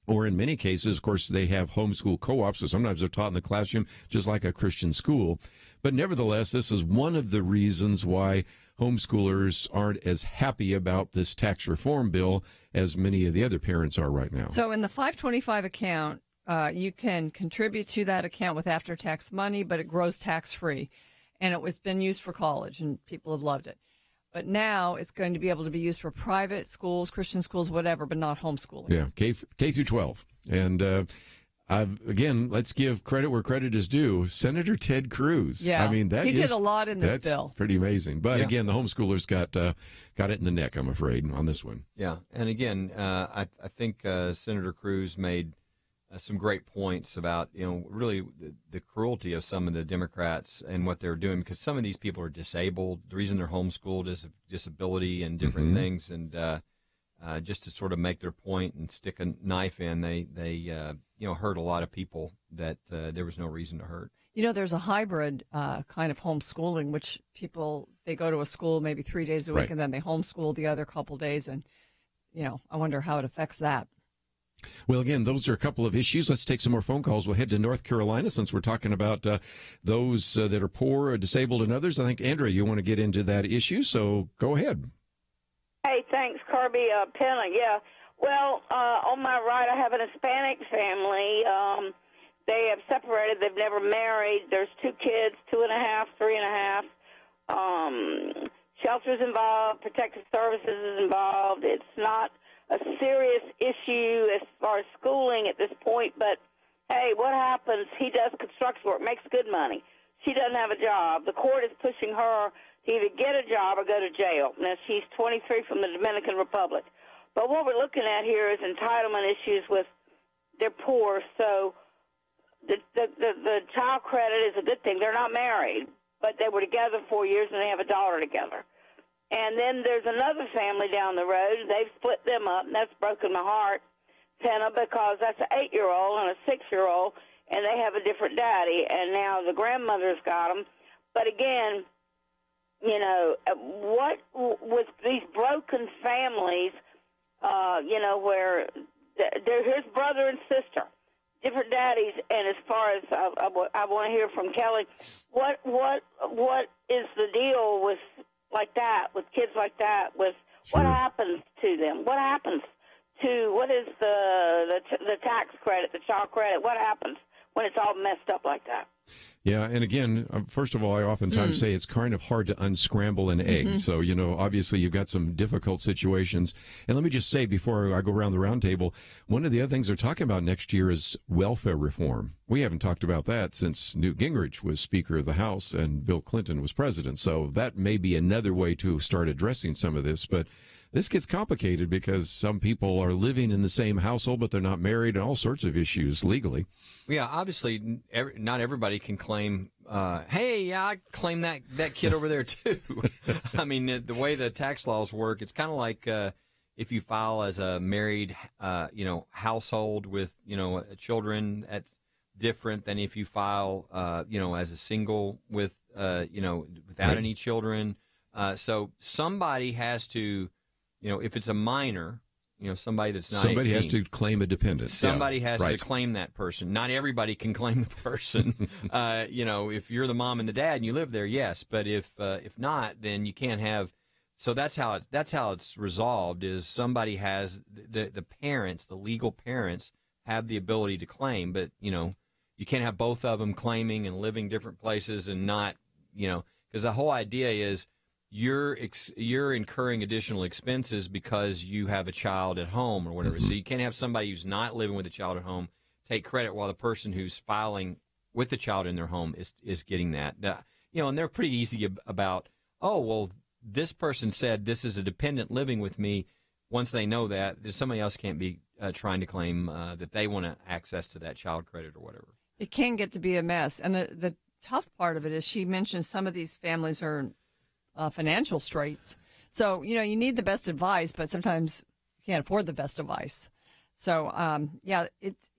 Or in many cases, of course, they have homeschool co-ops, so sometimes they're taught in the classroom just like a Christian school. But nevertheless, this is one of the reasons why homeschoolers aren't as happy about this tax reform bill as many of the other parents are right now. So in the 525 account, you can contribute to that account with after-tax money, but it grows tax-free. And it was been used for college, and people have loved it. But now it's going to be able to be used for private schools, Christian schools, whatever, but not homeschooling. Yeah, K through 12. And again, let's give credit where credit is due. Senator Ted Cruz. Yeah, I mean, he did a lot in this bill. Pretty amazing. But again, the homeschoolers got it in the neck, I'm afraid, on this one. Yeah, and again, I think Senator Cruz made some great points about, really the cruelty of some of the Democrats and what they're doing, because some of these people are disabled. The reason they're homeschooled is disability and different things, and just to sort of make their point and stick a knife in, they hurt a lot of people that there was no reason to hurt. There's a hybrid kind of homeschooling, which people, they go to a school maybe 3 days a week, and then they homeschool the other couple days, and I wonder how it affects that. Well, again, those are a couple of issues. Let's take some more phone calls. We'll head to North Carolina since we're talking about those that are poor, disabled, and others. I think, Andrea, you want to get into that issue, so go ahead. Hey, thanks, Kerby. Penna, yeah. Well, on my right, I have an Hispanic family. They have separated. They've never married. There's 2 kids, 2.5, 3.5. Shelters involved. Protective Services is involved. It's not a serious issue as far as schooling at this point, but hey, what happens? He does construction work, makes good money. She doesn't have a job. The court is pushing her to either get a job or go to jail. Now, she's 23 from the Dominican Republic. But what we're looking at here is entitlement issues with they're poor, so the child credit is a good thing. They're not married, but they were together 4 years and they have a daughter together. And then there's another family down the road. They've split them up, and that's broken my heart, Penna, because that's an 8-year-old and a 6-year-old, and they have a different daddy. And now the grandmother's got them. But again, what with these broken families, where they're his brother and sister, different daddies. And as far as I want to hear from Kelly, what is the deal with like that, with kids like that, with what happens to them? What happens to, what is the tax credit, the child credit? What happens when it's all messed up like that? Yeah, and again, first of all, I oftentimes say it's kind of hard to unscramble an egg. So, obviously you've got some difficult situations. And let me just say before I go around the round table, one of the other things they're talking about next year is welfare reform. We haven't talked about that since Newt Gingrich was Speaker of the House and Bill Clinton was president. So that may be another way to start addressing some of this. But this gets complicated because some people are living in the same household, but they're not married, and all sorts of issues legally. Yeah, obviously, not everybody can claim, hey, yeah, I claim that kid over there, too. I mean, the way the tax laws work, it's kind of like if you file as a married, household with, children, that's different than if you file, as a single with, without any children. So somebody has to, if it's a minor, somebody that's not 18, has to claim a dependent. Somebody has to claim that person. Not everybody can claim the person. If you're the mom and the dad and you live there, yes. But if not, then you can't have. So that's how it's resolved. Is somebody has the parents, the legal parents, have the ability to claim, but you can't have both of them claiming and living different places and not, because the whole idea is you're incurring additional expenses because you have a child at home or whatever. So you can't have somebody who's not living with a child at home take credit while the person who's filing with the child in their home is getting that. And they're pretty easy about, oh, well, this person said this is a dependent living with me. Once they know that, somebody else can't be trying to claim that they want to access to that child credit or whatever. It can get to be a mess. And the tough part of it is she mentioned some of these families are in financial straits. So, you need the best advice, but sometimes you can't afford the best advice. So,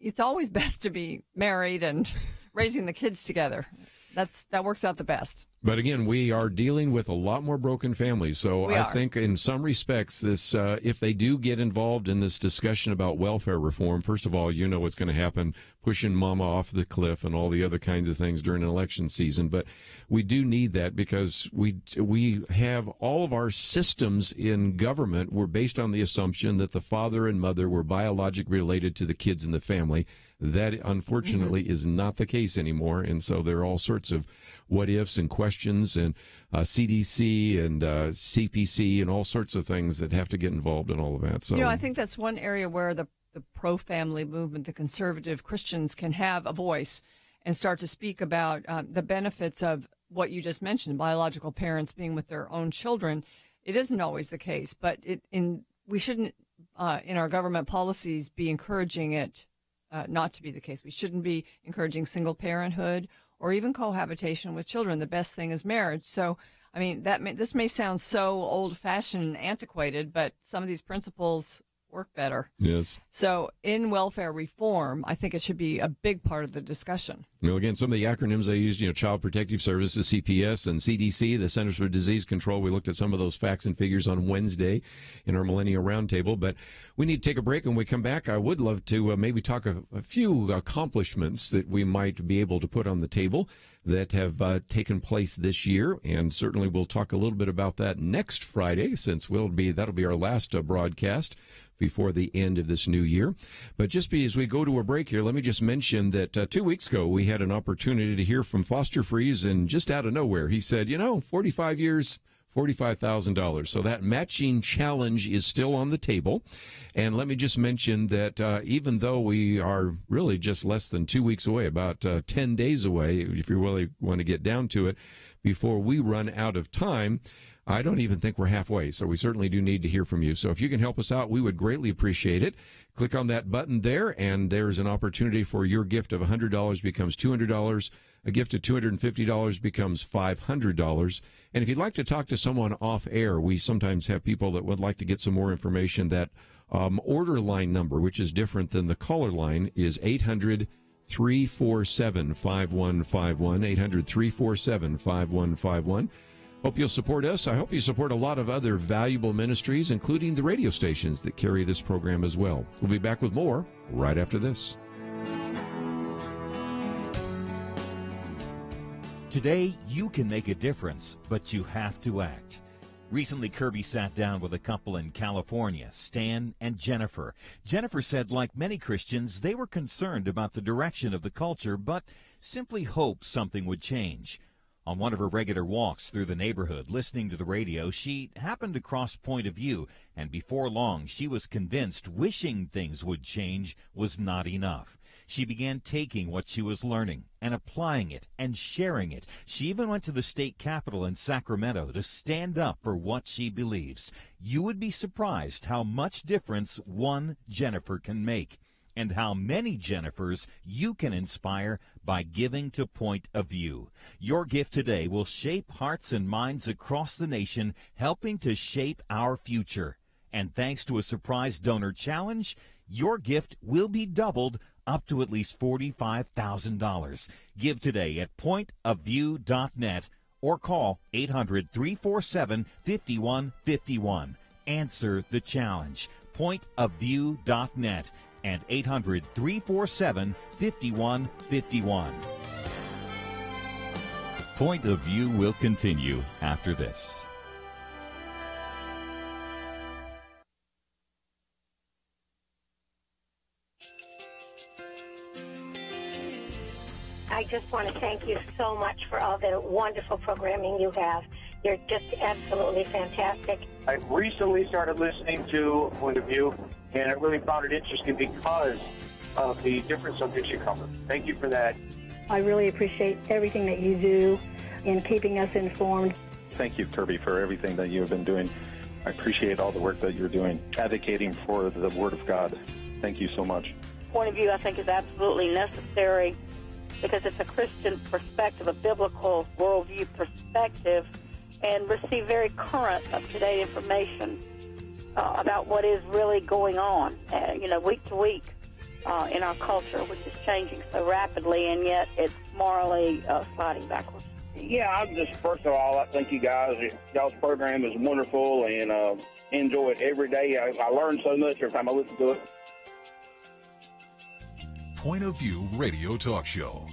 it's always best to be married and raising the kids together. That works out the best. But again, we are dealing with a lot more broken families. So I think in some respects, this if they do get involved in this discussion about welfare reform, first of all, what's going to happen, pushing mama off the cliff and all the other kinds of things during an election season. But we do need that because we have all of our systems in government were based on the assumption that the father and mother were biologically related to the kids in the family. That, unfortunately, is not the case anymore. And so there are all sorts of what-ifs and questions and CDC and CPC and all sorts of things that have to get involved in all of that. So, I think that's one area where the pro-family movement, the conservative Christians, can have a voice and start to speak about the benefits of what you just mentioned, biological parents being with their own children. It isn't always the case, but we shouldn't, in our government policies, be encouraging it not to be the case. We shouldn't be encouraging single parenthood or even cohabitation with children. The best thing is marriage. So, I mean, this may sound so old-fashioned and antiquated, but some of these principles work better. Yes. So in welfare reform, I think it should be a big part of the discussion. Again, some of the acronyms I used, Child Protective Services, CPS, and CDC, the Centers for Disease Control. We looked at some of those facts and figures on Wednesday in our Millennial Roundtable. But we need to take a break. When we come back, I would love to maybe talk a few accomplishments that we might be able to put on the table that have taken place this year. And certainly we'll talk a little bit about that next Friday, since that'll be our last broadcast before the end of this new year. But just as we go to a break here, let me just mention that 2 weeks ago, we had an opportunity to hear from Foster Freeze, and just out of nowhere, he said, 45 years, $45,000. So that matching challenge is still on the table. And let me just mention that even though we are really just less than 2 weeks away, about 10 days away, if you really want to get down to it, before we run out of time, I don't even think we're halfway, so we certainly do need to hear from you. So if you can help us out, we would greatly appreciate it. Click on that button there, and there's an opportunity for your gift of $100 becomes $200. A gift of $250 becomes $500. And if you'd like to talk to someone off air, we sometimes have people that would like to get some more information. That order line number, which is different than the caller line, is 800-347-5151, 800-347-5151. Hope you'll support us. I hope you support a lot of other valuable ministries, including the radio stations that carry this program as well. We'll be back with more right after this. Today, you can make a difference, but you have to act. Recently, Kerby sat down with a couple in California, Stan and Jennifer. Jennifer said, like many Christians, they were concerned about the direction of the culture, but simply hoped something would change. On one of her regular walks through the neighborhood, listening to the radio, she happened across Point of View, and before long, she was convinced wishing things would change was not enough. She began taking what she was learning and applying it and sharing it. She even went to the state capitol in Sacramento to stand up for what she believes. You would be surprised how much difference one Jennifer can make, and how many Jennifers you can inspire by giving to Point of View. Your gift today will shape hearts and minds across the nation, helping to shape our future. And thanks to a surprise donor challenge, your gift will be doubled up to at least $45,000. Give today at pointofview.net or call 800-347-5151. Answer the challenge. Pointofview.net and 800-347-5151. Point of View will continue after this. I just want to thank you so much for all the wonderful programming you have. You're just absolutely fantastic. I recently started listening to Point of View, and I really found it interesting because of the different subjects you cover. Thank you for that. I really appreciate everything that you do in keeping us informed. Thank you, Kerby, for everything that you have been doing. I appreciate all the work that you're doing, advocating for the Word of God. Thank you so much. Point of View, I think, is absolutely necessary because it's a Christian perspective, a biblical worldview perspective, and receive very current, up-to-date information about what is really going on, week to week in our culture, which is changing so rapidly, and yet it's morally sliding backwards. Yeah, I'm just, first of all, I thank you guys. Y'all's program is wonderful, and enjoy it every day. I learn so much every time I listen to it. Point of View Radio Talk Show.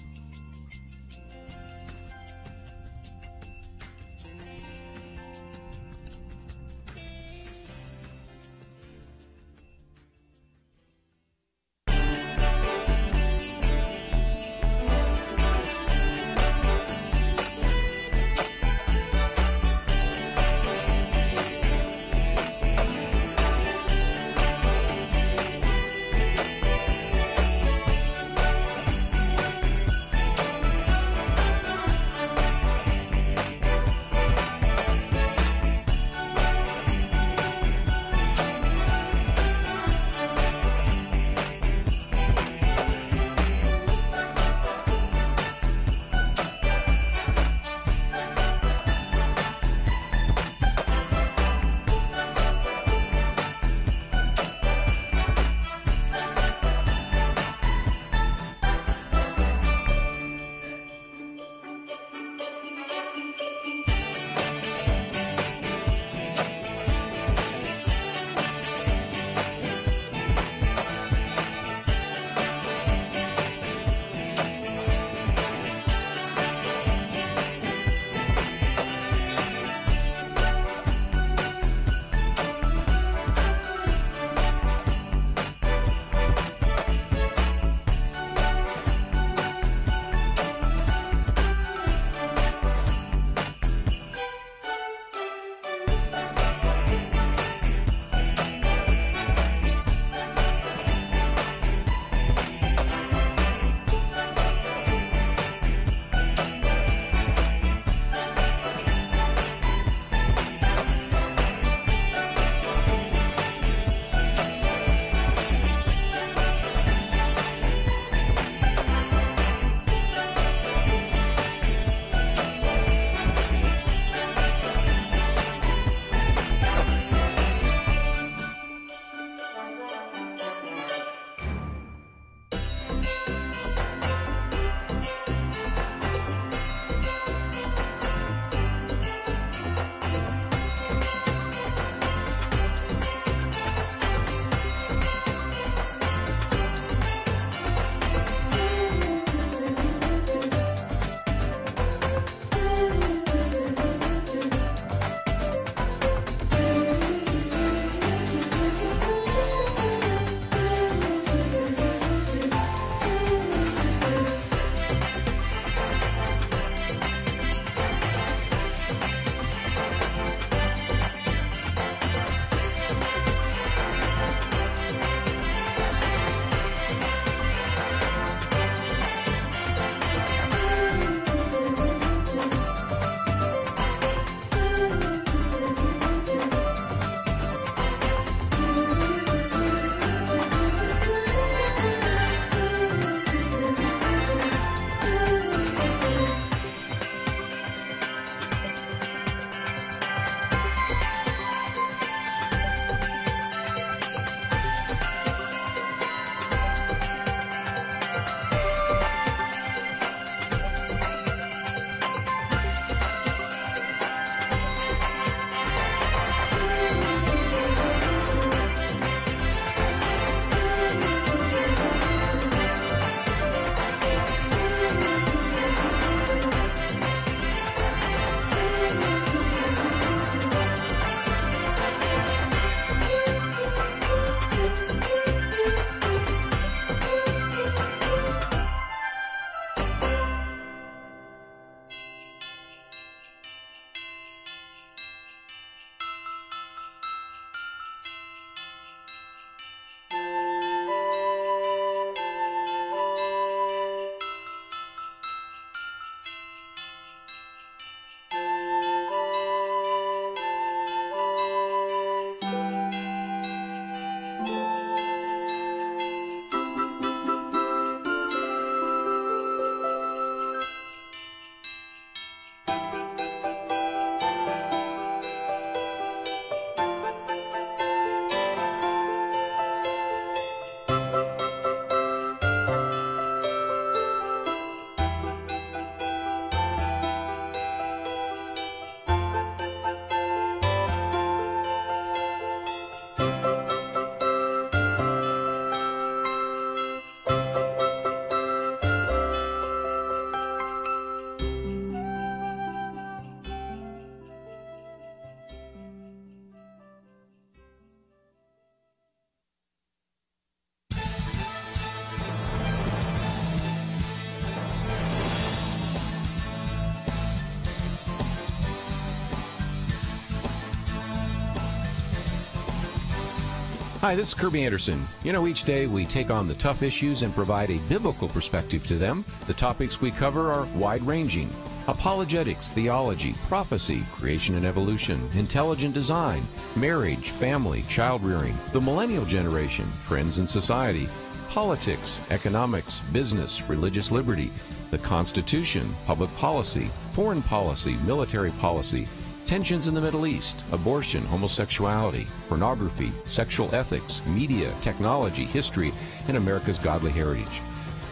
Hi, this is Kerby Anderson. Each day we take on the tough issues and provide a biblical perspective to them. The topics we cover are wide-ranging. Apologetics, theology, prophecy, creation and evolution, intelligent design, marriage, family, child-rearing, the millennial generation, friends and society, politics, economics, business, religious liberty, the Constitution, public policy, foreign policy, military policy, tensions in the Middle East, abortion, homosexuality, pornography, sexual ethics, media, technology, history, and America's godly heritage.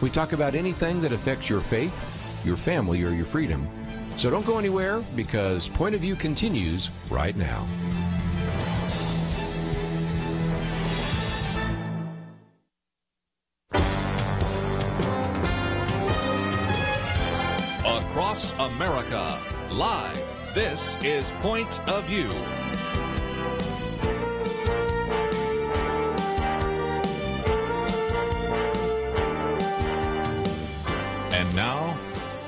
We talk about anything that affects your faith, your family, or your freedom. So don't go anywhere, because Point of View continues right now. Across America, live. This is Point of View. And now,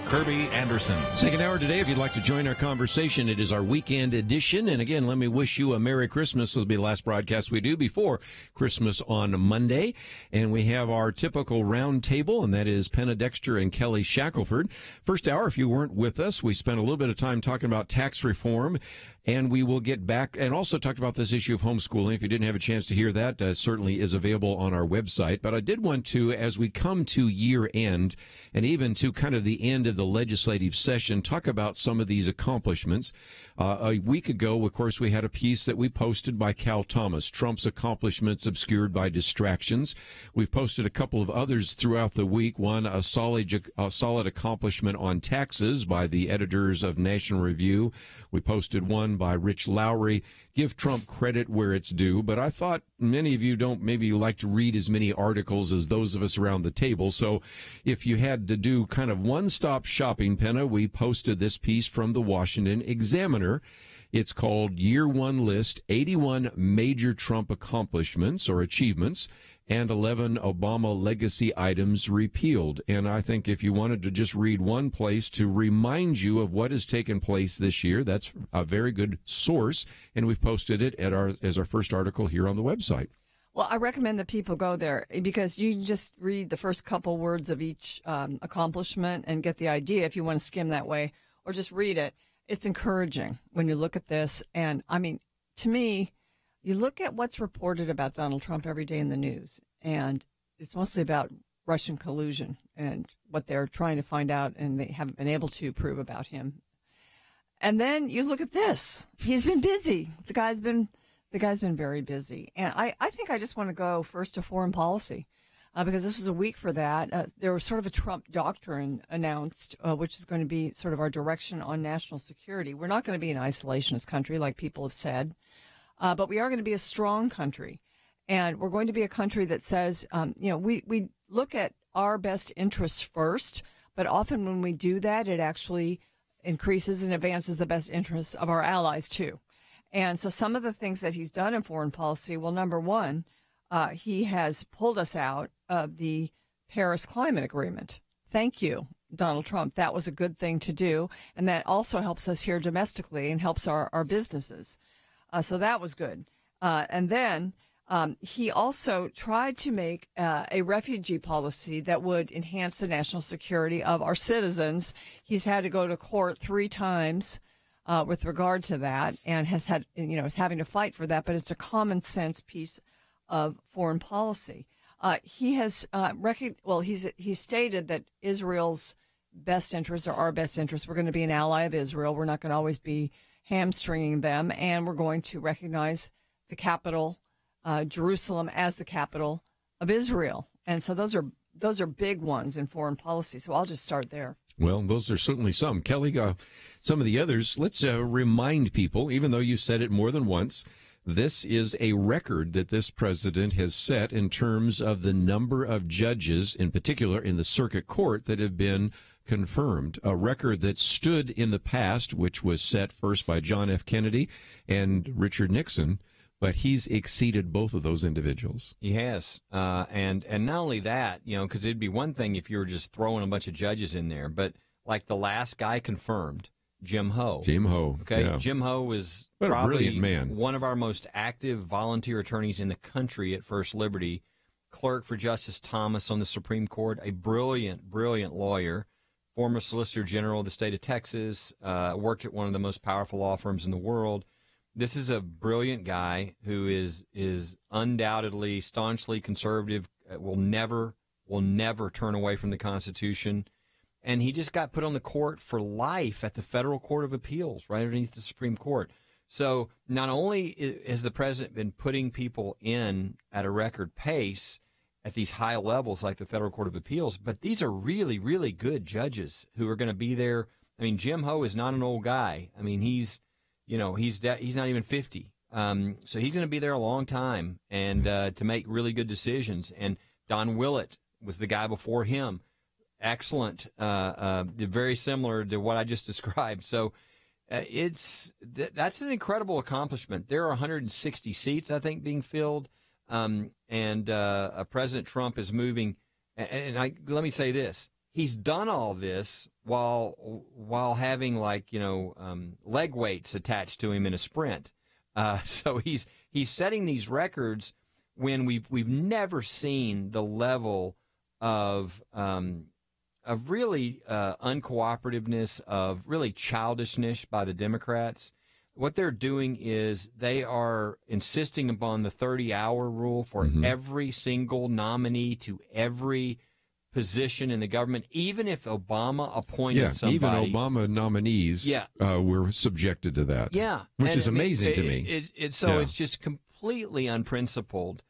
Kerby Anderson. Second hour today, if you'd like to join our conversation, it is our weekend edition. And again, let me wish you a Merry Christmas. This will be the last broadcast we do before Christmas on Monday. And we have our typical round table, and that is Penna, Dexter, and Kelly Shackelford. First hour, if you weren't with us, we spent a little bit of time talking about tax reform. And we will get back and also talked about this issue of homeschooling. If you didn't have a chance to hear that, certainly is available on our website. But I did want to, as we come to year end and even to kind of the end of the legislative session, talk about some of these accomplishments. A week ago, of course, we had a piece that we posted by Cal Thomas, Trump's accomplishments obscured by distractions. We've posted a couple of others throughout the week. One, a solid accomplishment on taxes by the editors of National Review. We posted one by Rich Lowry, give Trump credit where it's due. But I thought many of you don't maybe like to read as many articles as those of us around the table. So if you had to do kind of one-stop shopping, Penna, we posted this piece from the Washington Examiner. It's called Year One List, 81 Major Trump Accomplishments or Achievements, and 11 Obama legacy items repealed. And I think if you wanted to just read one place to remind you of what has taken place this year, that's a very good source. And we've posted it as our first article here on the website. Well, I recommend that people go there because you just read the first couple words of each accomplishment and get the idea if you want to skim that way, or just read it. It's encouraging when you look at this. And I mean, to me, you look at what's reported about Donald Trump every day in the news, and it's mostly about Russian collusion and what they're trying to find out, and they haven't been able to prove about him. And then you look at this. He's been busy. The guy's been very busy. And I think I just want to go first to foreign policy because this was a week for that. There was sort of a Trump doctrine announced, which is going to be sort of our direction on national security. We're not going to be an isolationist country like people have said. But we are going to be a strong country, and we're going to be a country that says, we look at our best interests first, but often when we do that, it actually increases and advances the best interests of our allies, too. And so some of the things that he's done in foreign policy, well, number one, he has pulled us out of the Paris Climate Agreement. Thank you, Donald Trump. That was a good thing to do, and that also helps us here domestically and helps our businesses. So that was good. And then he also tried to make a refugee policy that would enhance the national security of our citizens. He's had to go to court 3 times with regard to that and has had, is having to fight for that. But it's a common sense piece of foreign policy. He has he's stated that Israel's best interests are our best interests. We're going to be an ally of Israel. We're not going to always be hamstringing them, and we're going to recognize the capital, Jerusalem, as the capital of Israel. And so those are big ones in foreign policy. So I'll just start there. Well, those are certainly some. Kelly, some of the others, let's remind people, even though you said it more than once, this is a record that this president has set in terms of the number of judges, in particular in the circuit court, that have been confirmed, a record that stood in the past, which was set first by John F. Kennedy and Richard Nixon, but he's exceeded both of those individuals. He has. And not only that, because it'd be one thing if you were just throwing a bunch of judges in there, but like the last guy confirmed, Jim Ho. Jim Ho. Okay, yeah. Jim Ho was what probably a brilliant man. One of our most active volunteer attorneys in the country at First Liberty, clerk for Justice Thomas on the Supreme Court, a brilliant, brilliant lawyer, former Solicitor General of the state of Texas, worked at one of the most powerful law firms in the world. This is a brilliant guy who is undoubtedly staunchly conservative, will never turn away from the Constitution. And he just got put on the court for life at the Federal Court of Appeals, right underneath the Supreme Court. So not only has the president been putting people in at a record pace at these high levels like the Federal Court of Appeals, but these are really, really good judges who are going to be there. I mean, Jim Ho is not an old guy. I mean, he's not even 50. So he's going to be there a long time and to make really good decisions. And Don Willett was the guy before him. Excellent, very similar to what I just described. So that's an incredible accomplishment. There are 160 seats, I think, being filled, and President Trump is moving. And let me say this: he's done all this while having leg weights attached to him in a sprint. So he's setting these records when we've never seen the level of really uncooperativeness, of really childishness by the Democrats. What they're doing is they are insisting upon the 30-hour rule for every single nominee to every position in the government, even if Obama appointed somebody. Even Obama nominees were subjected to that. Yeah. Which is amazing to me. It's just completely unprincipled.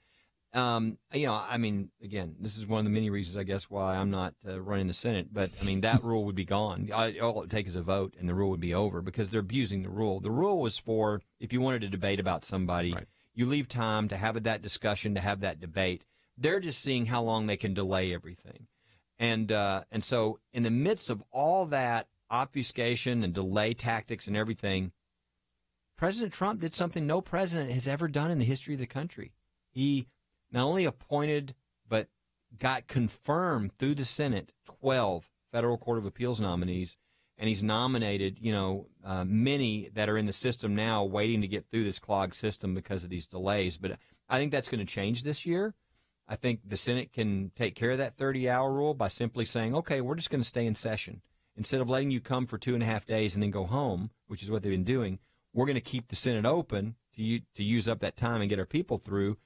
I mean, again, this is one of the many reasons, I guess, why I'm not running the Senate. But, I mean, that rule would be gone. All it would take is a vote, and the rule would be over because they're abusing the rule. The rule was for if you wanted to debate about somebody, you leave time to have that discussion, to have that debate. They're just seeing how long they can delay everything. And so in the midst of all that obfuscation and delay tactics and everything, President Trump did something no president has ever done in the history of the country. He not only appointed, but got confirmed through the Senate 12 Federal Court of Appeals nominees, and he's nominated, many that are in the system now waiting to get through this clogged system because of these delays. But I think that's going to change this year. I think the Senate can take care of that 30-hour rule by simply saying, okay, we're just going to stay in session. Instead of letting you come for 2.5 days and then go home, which is what they've been doing, we're going to keep the Senate open to use up that time and get our people through.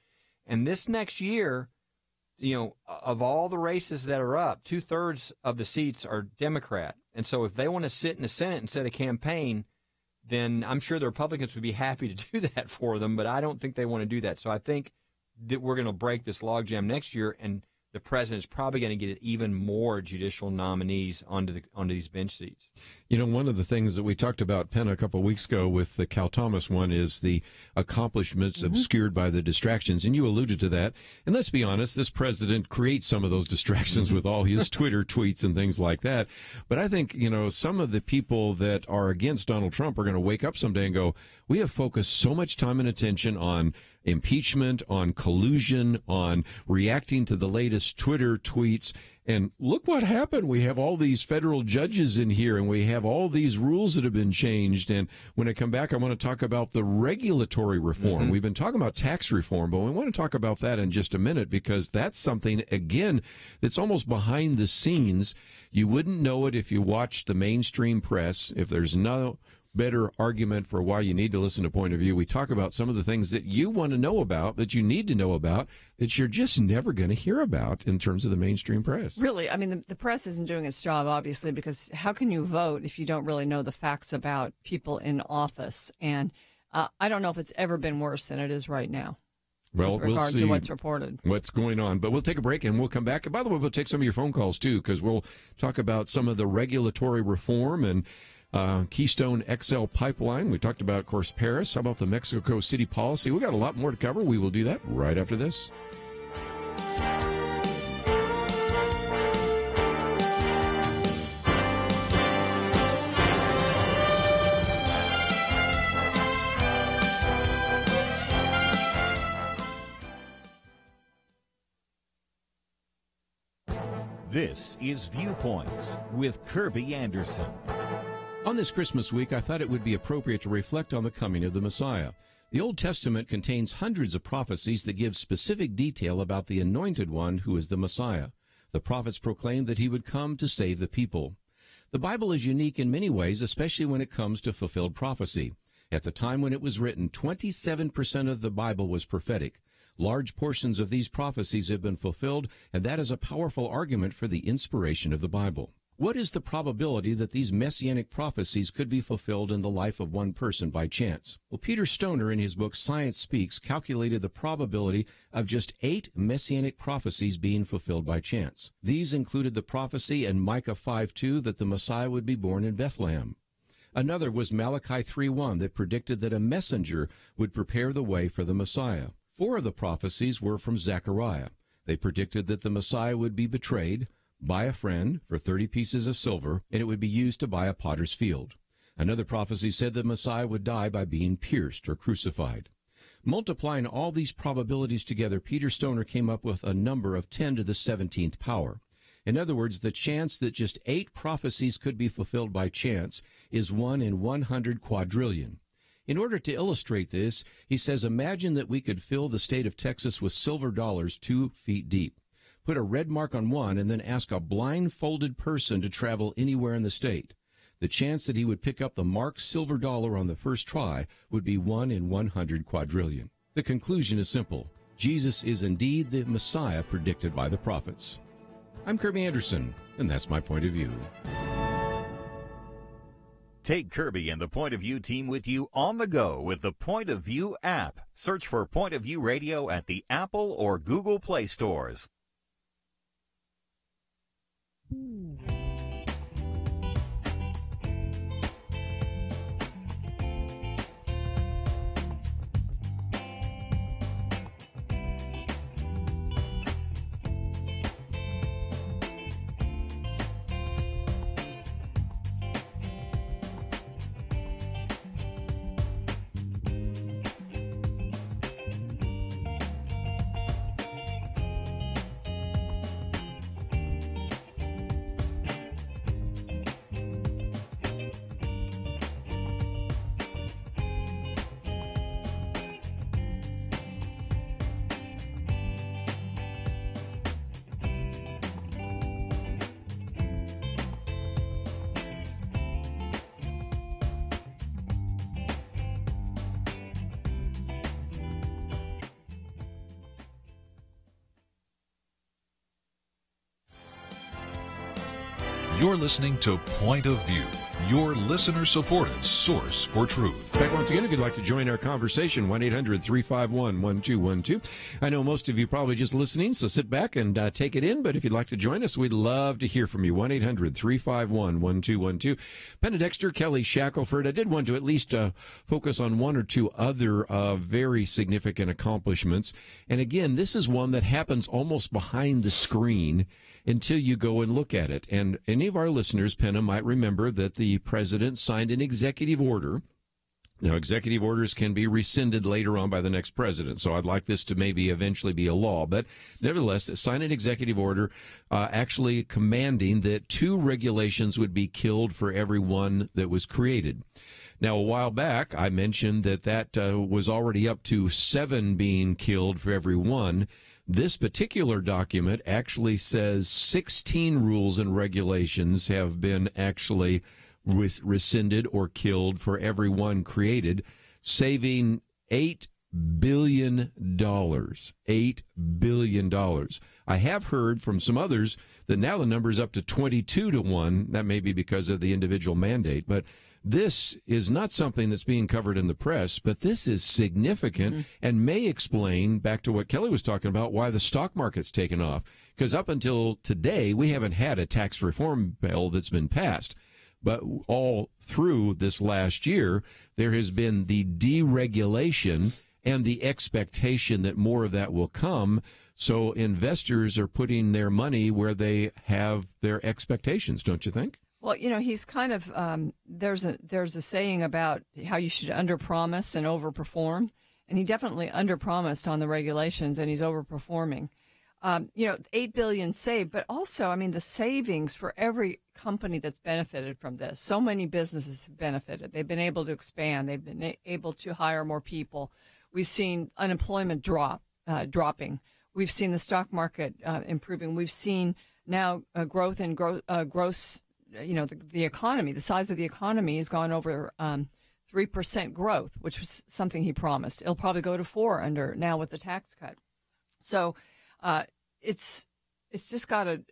And this next year, of all the races that are up, 2/3 of the seats are Democrat. And so if they want to sit in the Senate instead of campaign, then I'm sure the Republicans would be happy to do that for them, but I don't think they want to do that. So I think that we're going to break this logjam next year, and the president's probably going to get even more judicial nominees onto these bench seats. One of the things that we talked about, Penna, a couple of weeks ago with the Cal Thomas one is the accomplishments obscured by the distractions, and you alluded to that. And let's be honest, this president creates some of those distractions with all his Twitter tweets and things like that. But I think, some of the people that are against Donald Trump are going to wake up someday and go, we have focused so much time and attention on impeachment, on collusion, on reacting to the latest Twitter tweets. And look what happened. We have all these federal judges in here, and we have all these rules that have been changed. And when I come back, I want to talk about the regulatory reform. We've been talking about tax reform, but we want to talk about that in just a minute because that's something, again, that's almost behind the scenes. You wouldn't know it if you watched the mainstream press. If there's no better argument for why you need to listen to Point of View, we talk about some of the things that you want to know about, that you need to know about, that you're just never going to hear about in terms of the mainstream press. Really, I mean, the press isn't doing its job, obviously, because how can you vote if you don't really know the facts about people in office? And I don't know if it's ever been worse than it is right now. Well, we'll see to what's reported. What's going on. But we'll take a break and we'll come back. And by the way, we'll take some of your phone calls, too, because we'll talk about some of the regulatory reform and Keystone XL pipeline. We talked about, of course, Paris. How about the Mexico City policy? We got a lot more to cover. We will do that right after this. This is Viewpoints with Kerby Anderson. On this Christmas week, I thought it would be appropriate to reflect on the coming of the Messiah. The Old Testament contains hundreds of prophecies that give specific detail about the Anointed One who is the Messiah. The prophets proclaimed that he would come to save the people. The Bible is unique in many ways, especially when it comes to fulfilled prophecy. At the time when it was written, 27% of the Bible was prophetic. Large portions of these prophecies have been fulfilled, and that is a powerful argument for the inspiration of the Bible. What is the probability that these messianic prophecies could be fulfilled in the life of one person by chance? Well, Peter Stoner, in his book Science Speaks, calculated the probability of just 8 messianic prophecies being fulfilled by chance. These included the prophecy in Micah 5:2 that the Messiah would be born in Bethlehem. Another was Malachi 3:1 that predicted that a messenger would prepare the way for the Messiah. 4 of the prophecies were from Zechariah. They predicted that the Messiah would be betrayed by a friend for 30 pieces of silver, and it would be used to buy a potter's field. Another prophecy said the Messiah would die by being pierced or crucified. Multiplying all these probabilities together, Peter Stoner came up with a number of 10 to the 17th power. In other words, the chance that just 8 prophecies could be fulfilled by chance is 1 in 100 quadrillion. In order to illustrate this, he says, imagine that we could fill the state of Texas with silver dollars 2 feet deep. Put a red mark on one, and then ask a blindfolded person to travel anywhere in the state. The chance that he would pick up the marked silver dollar on the first try would be 1 in 100 quadrillion. The conclusion is simple. Jesus is indeed the Messiah predicted by the prophets. I'm Kerby Anderson, and that's my point of view. Take Kerby and the Point of View team with you on the go with the Point of View app. Search for Point of View Radio at the Apple or Google Play stores. You're listening to Point of View, your listener-supported source for truth. Back once again, if you'd like to join our conversation, 1-800-351-1212. I know most of you probably just listening, so sit back and take it in. But if you'd like to join us, we'd love to hear from you. 1-800-351-1212. Penna, Dexter, Kelly, Shackelford. I did want to at least focus on 1 or 2 other very significant accomplishments. And again, this is one that happens almost behind the screen until you go and look at it. And any of our listeners, Penna, might remember that the president signed an executive order. Now, executive orders can be rescinded later on by the next president, so I'd like this to maybe eventually be a law. But nevertheless, signed an executive order actually commanding that 2 regulations would be killed for every one that was created. Now, a while back, I mentioned that was already up to 7 being killed for every one. This particular document actually says 16 rules and regulations have been actually rescinded or killed for every one created, saving $8 billion. $8 billion. I have heard from some others that now the number is up to 22 to 1. That may be because of the individual mandate, but this is not something that's being covered in the press, but this is significant and may explain, back to what Kelly was talking about, why the stock market's taken off. Because up until today, we haven't had a tax reform bill that's been passed. But all through this last year, there has been the deregulation and the expectation that more of that will come. So investors are putting their money where they have their expectations, don't you think? Well, you know, he's kind of there's a saying about how you should underpromise and overperform, and he definitely underpromised on the regulations, and he's overperforming. $8 billion saved, but also, I mean, the savings for every company that's benefited from this. So many businesses have benefited. They've been able to expand. They've been able to hire more people. We've seen unemployment dropping. We've seen the stock market improving. We've seen now growth in gross, the economy. The size of the economy has gone over 3% growth, which was something he promised. It'll probably go to 4% now with the tax cut. So it's just got an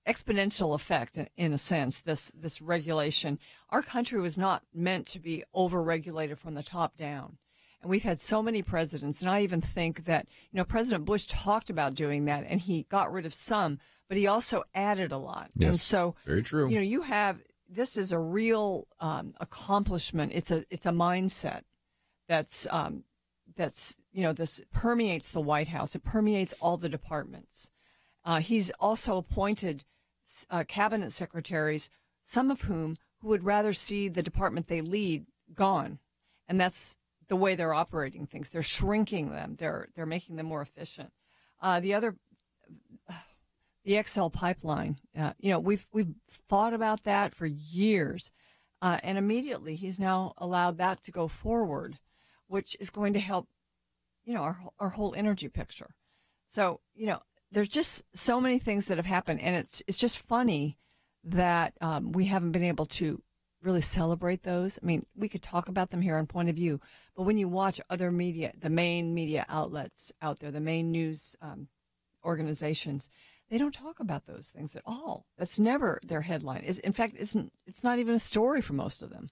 exponential effect in a sense, this regulation. Our country was not meant to be over-regulated from the top down. And we've had so many presidents, and I even think that, President Bush talked about doing that, and he got rid of some, but he also added a lot. Yes, and so, very true. This is a real accomplishment. It's a mindset that's this permeates the White House. It permeates all the departments. He's also appointed cabinet secretaries, some of whom who would rather see the department they lead gone, and that's the way they're operating things. They're shrinking them. They're making them more efficient. The XL pipeline. We've thought about that for years, and immediately he's now allowed that to go forward, which is going to help, our whole energy picture. So, there's just so many things that have happened, and it's just funny that we haven't been able to really celebrate those. I mean, we could talk about them here on Point of View, but when you watch other media, the main media outlets out there, the main news organizations, they don't talk about those things at all. That's never their headline. In fact, it's not even a story for most of them.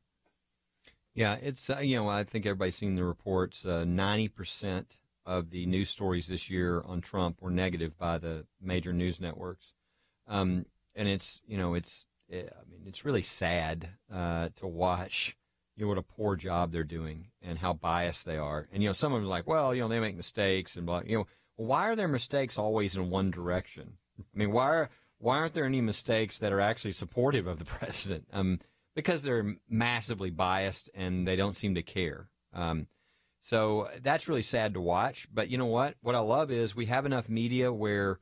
Yeah, it's, I think everybody's seen the reports. 90% of the news stories this year on Trump were negative by the major news networks. And it's really sad to watch, what a poor job they're doing and how biased they are. And, some of them are like, well, they make mistakes and blah, why are their mistakes always in one direction? I mean, why aren't there any mistakes that are actually supportive of the president? Because they're massively biased and they don't seem to care. So that's really sad to watch. But you know what? What I love is we have enough media where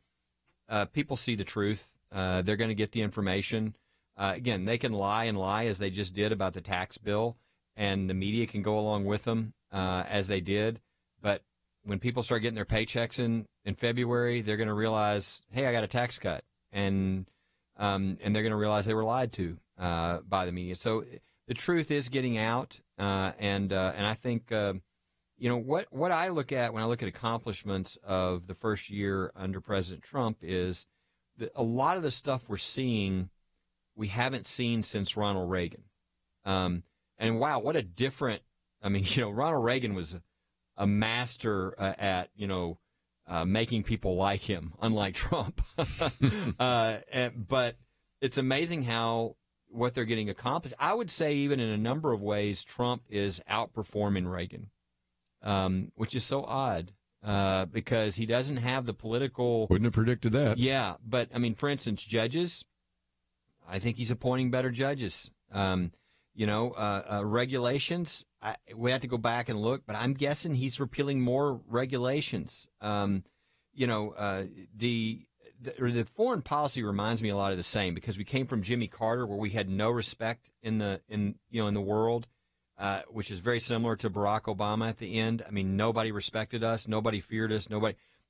people see the truth. They're going to get the information. Again, they can lie and lie as they just did about the tax bill, and the media can go along with them as they did. But when people start getting their paychecks in February, they're going to realize, hey, I got a tax cut, and they're going to realize they were lied to by the media. So the truth is getting out, and I think what I look at when I look at accomplishments of the first year under President Trump is that a lot of the stuff we're seeing we haven't seen since Ronald Reagan. And wow, what a different. I mean, Ronald Reagan was a master at making people like him, unlike Trump. But it's amazing how what they're getting accomplished. I would say even in a number of ways, Trump is outperforming Reagan, which is so odd because he doesn't have the political. Wouldn't have predicted that. Yeah, but I mean, for instance, judges. I think he's appointing better judges. Regulations. We have to go back and look, but I'm guessing he's repealing more regulations. The foreign policy reminds me a lot of the same because we came from Jimmy Carter, where we had no respect in the world, which is very similar to Barack Obama at the end. I mean, nobody respected us, nobody feared us,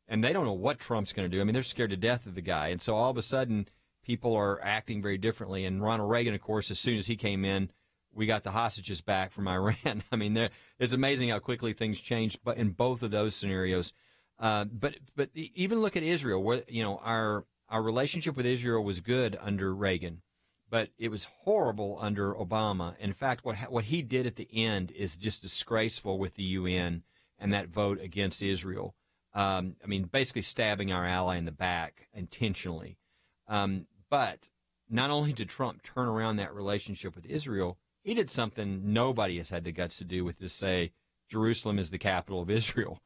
and they don't know what Trump's going to do. I mean, they're scared to death of the guy, and so all of a sudden, people are acting very differently. And Ronald Reagan, of course, as soon as he came in, we got the hostages back from Iran. I mean, it's amazing how quickly things changed, but in both of those scenarios. But even look at Israel, where our relationship with Israel was good under Reagan, but it was horrible under Obama. In fact, what he did at the end is just disgraceful with the UN and that vote against Israel. Basically stabbing our ally in the back intentionally. But not only did Trump turn around that relationship with Israel, he did something nobody has had the guts to do, with to say Jerusalem is the capital of Israel.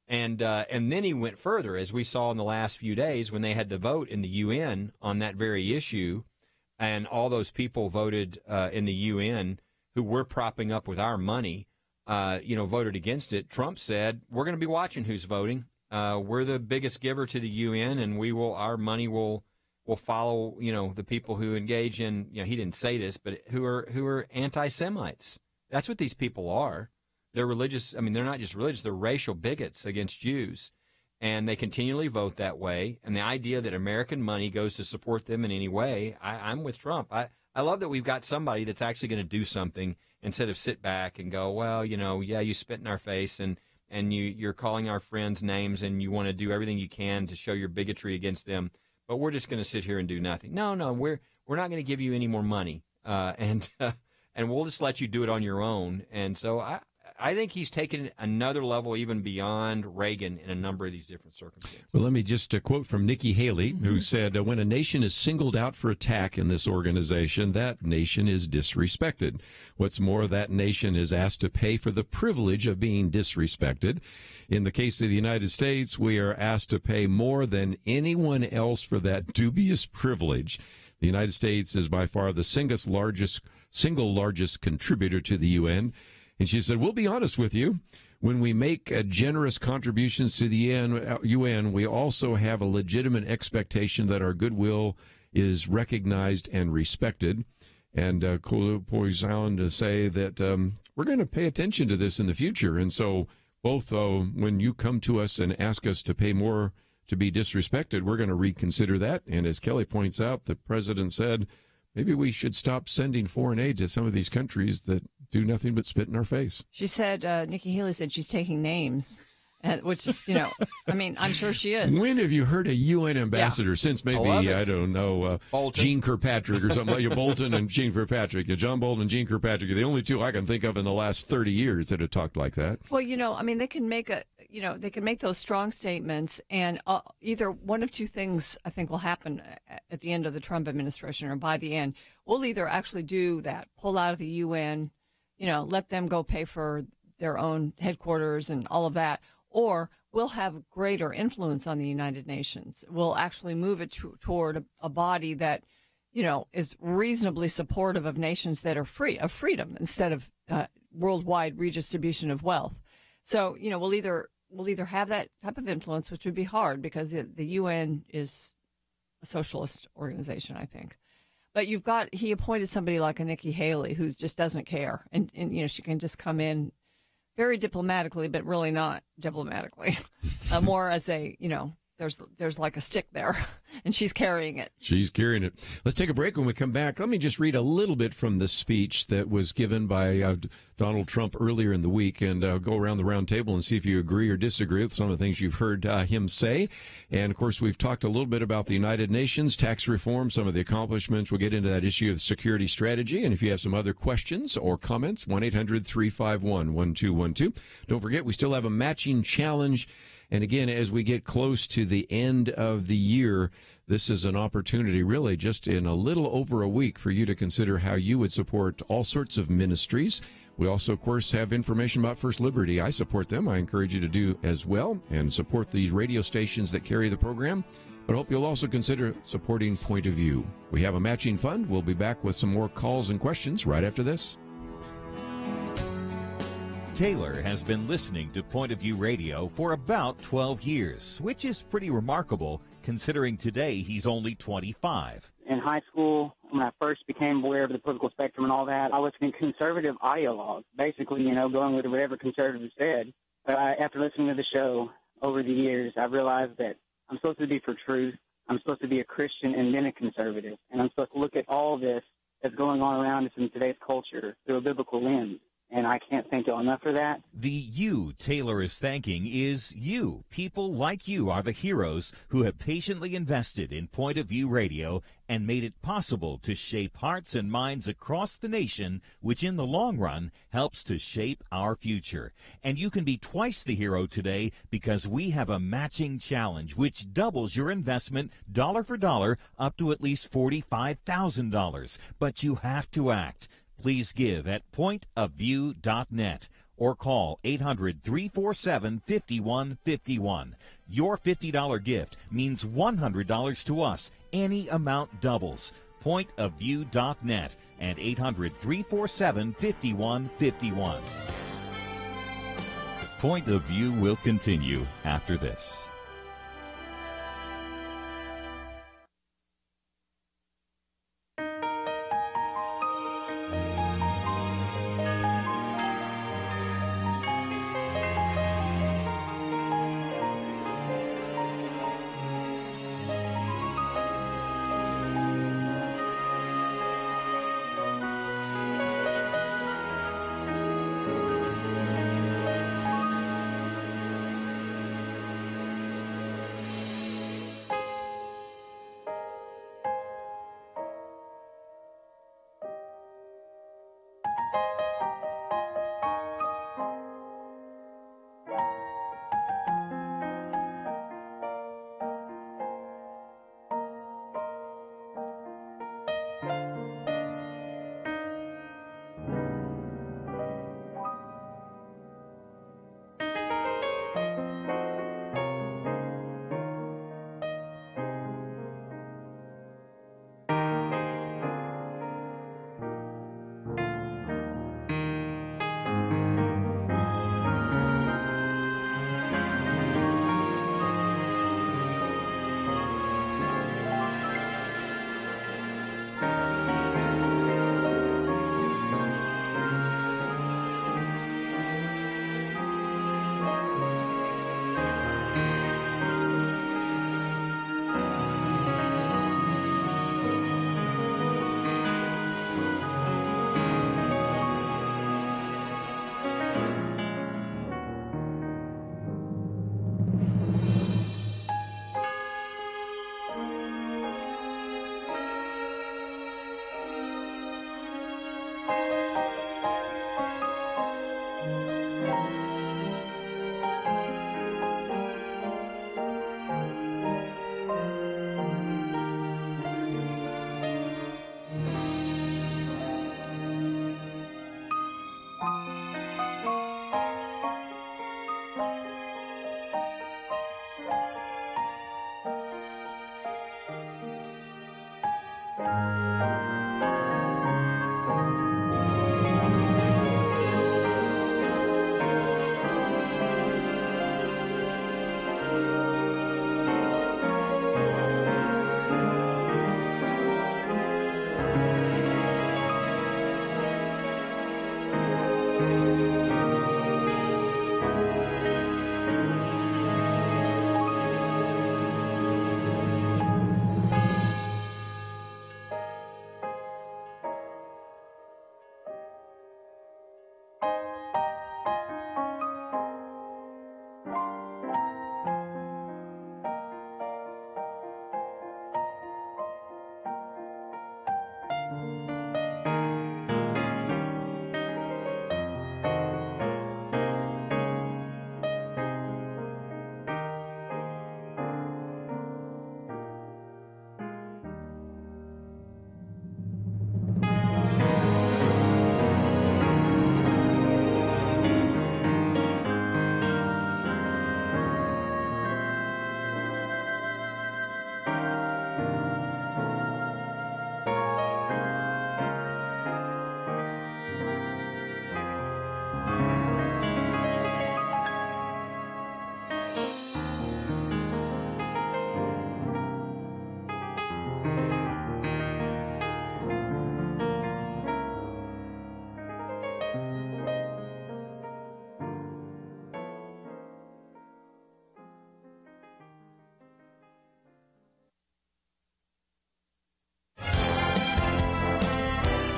And then he went further, as we saw in the last few days when they had the vote in the UN on that very issue, and all those people voted in the UN who we're propping up with our money, voted against it. Trump said, we're going to be watching who's voting. we're the biggest giver to the UN, and our money will follow, the people who engage in, he didn't say this, but who are anti-Semites. That's what these people are. They're religious. I mean, they're not just religious. They're racial bigots against Jews. And they continually vote that way. And the idea that American money goes to support them in any way, I'm with Trump. I love that we've got somebody that's actually going to do something instead of sit back and go, well, you spit in our face and you're calling our friends names and you want to do everything you can to show your bigotry against them. But we're just going to sit here and do nothing. No, we're not going to give you any more money. And we'll just let you do it on your own. And so I think he's taken another level even beyond Reagan in a number of these different circumstances. Well, let me just quote from Nikki Haley, who said, when a nation is singled out for attack in this organization, that nation is disrespected. What's more, that nation is asked to pay for the privilege of being disrespected. In the case of the United States, we are asked to pay more than anyone else for that dubious privilege. The United States is by far the single largest contributor to the UN. And she said, we'll be honest with you. When we make generous contributions to the UN, we also have a legitimate expectation that our goodwill is recognized and respected. And poised on to say that we're going to pay attention to this in the future. And so both when you come to us and ask us to pay more to be disrespected, we're going to reconsider that. And as Kelly points out, the president said, maybe we should stop sending foreign aid to some of these countries that do nothing but spit in our face. She said, Nikki Haley said she's taking names, which is, I mean, I'm sure she is. When have you heard a UN ambassador since maybe, I don't know, Gene Kirkpatrick or something like Bolton and Gene Kirkpatrick? John Bolton and Gene Kirkpatrick are the only two I can think of in the last 30 years that have talked like that. Well, I mean, they can make they can make those strong statements, and either one of two things I think will happen at the end of the Trump administration or by the end. We'll either actually do that, pull out of the UN, let them go pay for their own headquarters and all of that, or we'll have greater influence on the United Nations. We'll actually move it toward a body that, is reasonably supportive of nations that are free, of freedom, instead of worldwide redistribution of wealth. So, we'll either have that type of influence, which would be hard because the UN is a socialist organization, I think. But he appointed somebody like a Nikki Haley who just doesn't care. And she can just come in very diplomatically, but really not diplomatically. More as there's like a stick there, and she's carrying it. She's carrying it. Let's take a break. When we come back, let me just read a little bit from the speech that was given by Donald Trump earlier in the week, and go around the round table and see if you agree or disagree with some of the things you've heard him say. And, of course, we've talked a little bit about the United Nations, tax reform, some of the accomplishments. We'll get into that issue of security strategy. And if you have some other questions or comments, 1-800-351-1212. Don't forget, we still have a matching challenge. And again, as we get close to the end of the year, this is an opportunity really just in a little over a week for you to consider how you would support all sorts of ministries. We also, of course, have information about First Liberty. I support them. I encourage you to do as well and support these radio stations that carry the program. But I hope you'll also consider supporting Point of View. We have a matching fund. We'll be back with some more calls and questions right after this. Taylor has been listening to Point of View Radio for about 12 years, which is pretty remarkable considering today he's only 25. In high school, when I first became aware of the political spectrum and all that, I was a conservative ideologue, basically, going with whatever conservatives said. But after listening to the show over the years, I realized that I'm supposed to be for truth. I'm supposed to be a Christian and then a conservative. And I'm supposed to look at all this that's going on around us in today's culture through a biblical lens. And I can't thank you enough for that. The you Taylor is thanking is you. People like you are the heroes who have patiently invested in Point of View Radio and made it possible to shape hearts and minds across the nation, which in the long run helps to shape our future. And you can be twice the hero today because we have a matching challenge which doubles your investment dollar for dollar up to at least $45,000. But you have to act. Please give at pointofview.net or call 800-347-5151. Your $50 gift means $100 to us. Any amount doubles. Pointofview.net and 800-347-5151. Point of View will continue after this.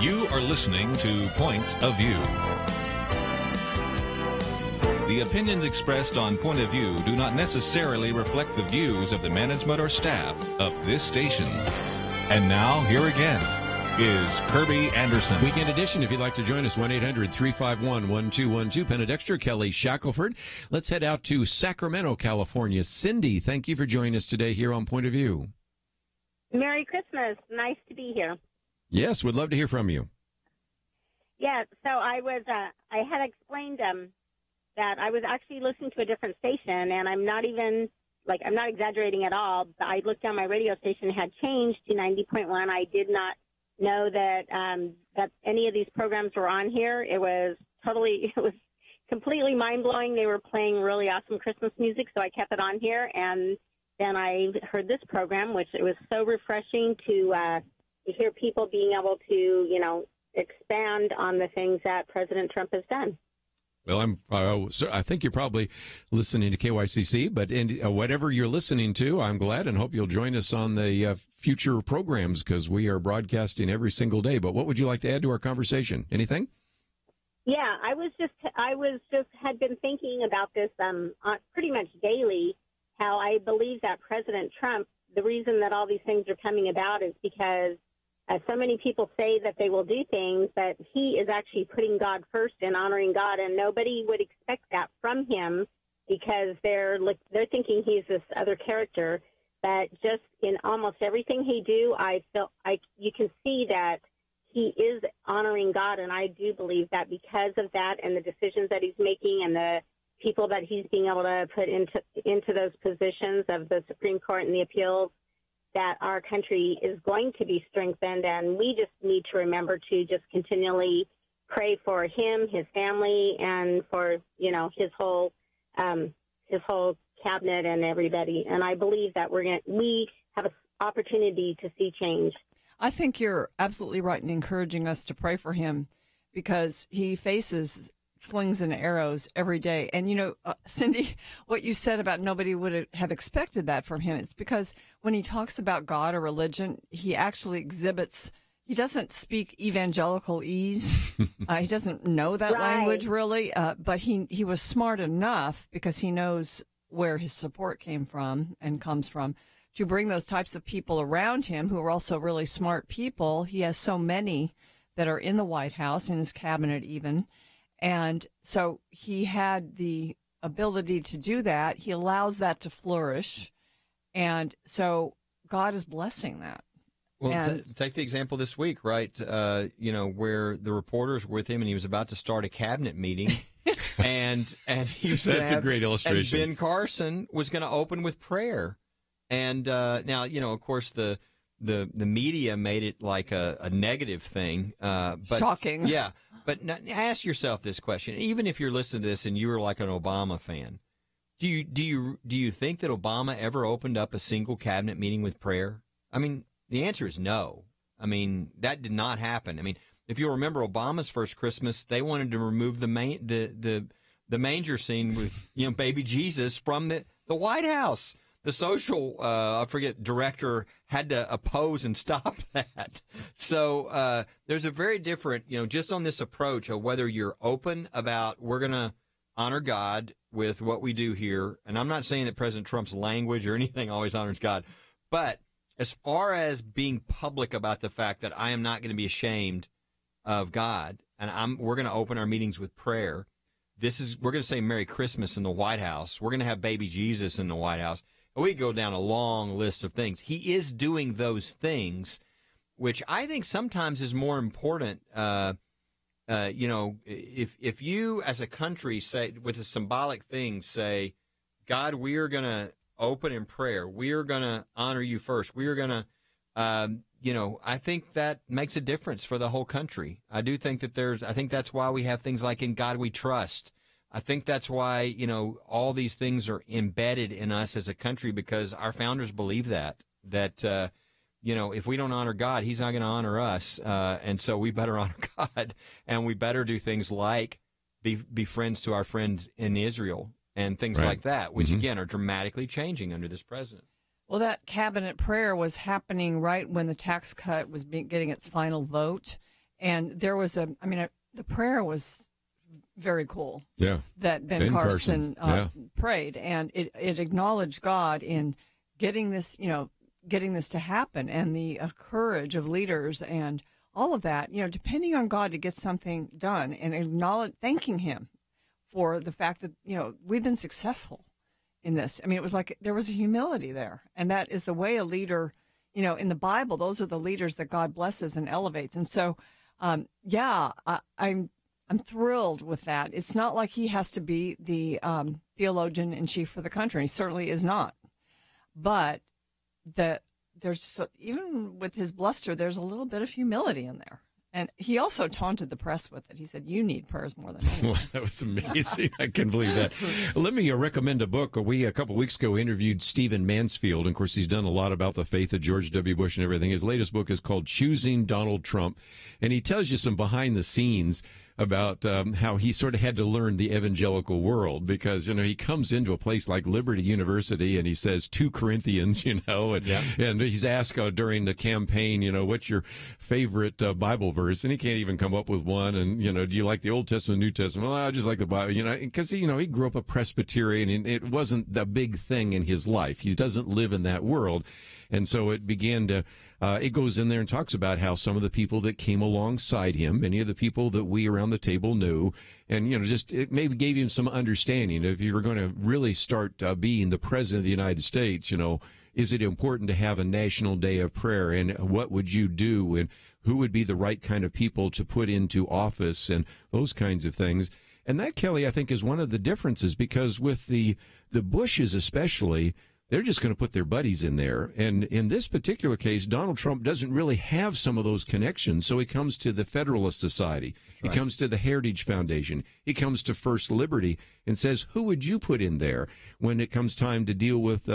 You are listening to Point of View. The opinions expressed on Point of View do not necessarily reflect the views of the management or staff of this station. And now, here again is Kerby Anderson. Weekend edition, if you'd like to join us, 1-800-351-1212. Penna, Dexter, Kelly, Shackelford. Let's head out to Sacramento, California. Cindy, thank you for joining us today here on Point of View. Merry Christmas. Nice to be here. Yes, we'd love to hear from you. Yeah, so I had explained that I was actually listening to a different station, and I'm not exaggerating at all. I looked down, my radio station had changed to 90.1. I did not know that that any of these programs were on here. It was completely mind-blowing. They were playing really awesome Christmas music, so I kept it on here. And then I heard this program, which it was so refreshing to hear people being able to, you know, expand on the things that President Trump has done. Well, I think you're probably listening to KYCC, but whatever you're listening to, I'm glad and hope you'll join us on the future programs, because we are broadcasting every single day. But what would you like to add to our conversation? Anything? Yeah, I had been thinking about this pretty much daily, how I believe that President Trump, the reason that all these things are coming about is because so many people say that they will do things, but he is actually putting God first and honoring God, and nobody would expect that from him because they're thinking he's this other character. But just in almost everything he do, you can see that he is honoring God, and I do believe that because of that and the decisions that he's making and the people that he's being able to put into those positions of the Supreme Court and the appeals, that our country is going to be strengthened, and we just need to remember to just continually pray for him, his family, and for, you know, his whole cabinet and everybody. And I believe that we have an opportunity to see change. I think you're absolutely right in encouraging us to pray for him, because he faces slings and arrows every day. And, you know, Cindy, what you said about nobody would have expected that from him, it's because when he talks about God or religion, he actually exhibits, he doesn't speak evangelicalese. He doesn't know that language really, but he was smart enough, because he knows where his support came from and comes from, to bring those types of people around him who are also really smart people. He has so many that are in the White House, in his cabinet even. And so he had the ability to do that. He allows that to flourish. And so God is blessing that. Well, take the example this week, right? You know, where the reporters were with him and he was about to start a cabinet meeting. and he was That's a great illustration. And Ben Carson was going to open with prayer. And now, you know, of course, the media made it like a negative thing. But, shocking. Yeah. But ask yourself this question: even if you're listening to this and you were like an Obama fan, do you think that Obama ever opened up a single cabinet meeting with prayer? I mean, the answer is no. I mean, that did not happen. I mean, if you remember Obama's first Christmas, they wanted to remove the manger scene with, you know, baby Jesus from the White House. The social, director had to oppose and stop that. So there's a very different, you know, just on this approach of whether you're open about we're going to honor God with what we do here. And I'm not saying that President Trump's language or anything always honors God. But as far as being public about the fact that I am not going to be ashamed of God, and we're going to open our meetings with prayer. We're going to say Merry Christmas in the White House. We're going to have baby Jesus in the White House. We go down a long list of things. He is doing those things, which I think sometimes is more important. You know, if you as a country say, with a symbolic thing, say, God, we are going to open in prayer. We are going to honor you first. We are going to, you know, I think that makes a difference for the whole country. I do think that I think that's why we have things like In God We Trust. I think that's why, you know, all these things are embedded in us as a country, because our founders believe that, you know, if we don't honor God, he's not going to honor us. And so we better honor God, and we better do things like be friends to our friends in Israel and things like that, which, again, are dramatically changing under this president. Well, that cabinet prayer was happening right when the tax cut was getting its final vote. And there was the prayer was very cool. Yeah. That Ben Carson prayed, and it acknowledged God in getting this to happen, and the courage of leaders and all of that, you know, depending on God to get something done, and thanking him for the fact that, you know, we've been successful in this. I mean, it was like there was a humility there, and that is the way a leader, you know, in the Bible, those are the leaders that God blesses and elevates. And so, I'm thrilled with that. It's not like he has to be the theologian in chief for the country. He certainly is not. But even with his bluster, there's a little bit of humility in there. And he also taunted the press with it. He said, you need prayers more than anyone. Well, that was amazing. I can believe that. Let me recommend a book. We, a couple of weeks ago, interviewed Stephen Mansfield. And, of course, he's done a lot about the faith of George W. Bush and everything. His latest book is called Choosing Donald Trump. And he tells you some behind the scenes about how he sort of had to learn the evangelical world because, he comes into a place like Liberty University and he says 2 Corinthians, and he's asked during the campaign, what's your favorite Bible verse? And he can't even come up with one. And, do you like the Old Testament, New Testament? Well, I just like the Bible, because, he grew up a Presbyterian and it wasn't the big thing in his life. He doesn't live in that world. And so it began to, it goes in there and talks about how some of the people that came alongside him, many of the people that we around the table knew, and, it maybe gave him some understanding. If you were going to really start being the president of the United States, is it important to have a national day of prayer? And what would you do? And who would be the right kind of people to put into office and those kinds of things? And that, Kelly, I think is one of the differences because with the Bushes especially, they're just going to put their buddies in there. And in this particular case, Donald Trump doesn't really have some of those connections. So he comes to the Federalist Society. He comes to the Heritage Foundation. He comes to First Liberty and says, who would you put in there when it comes time to deal with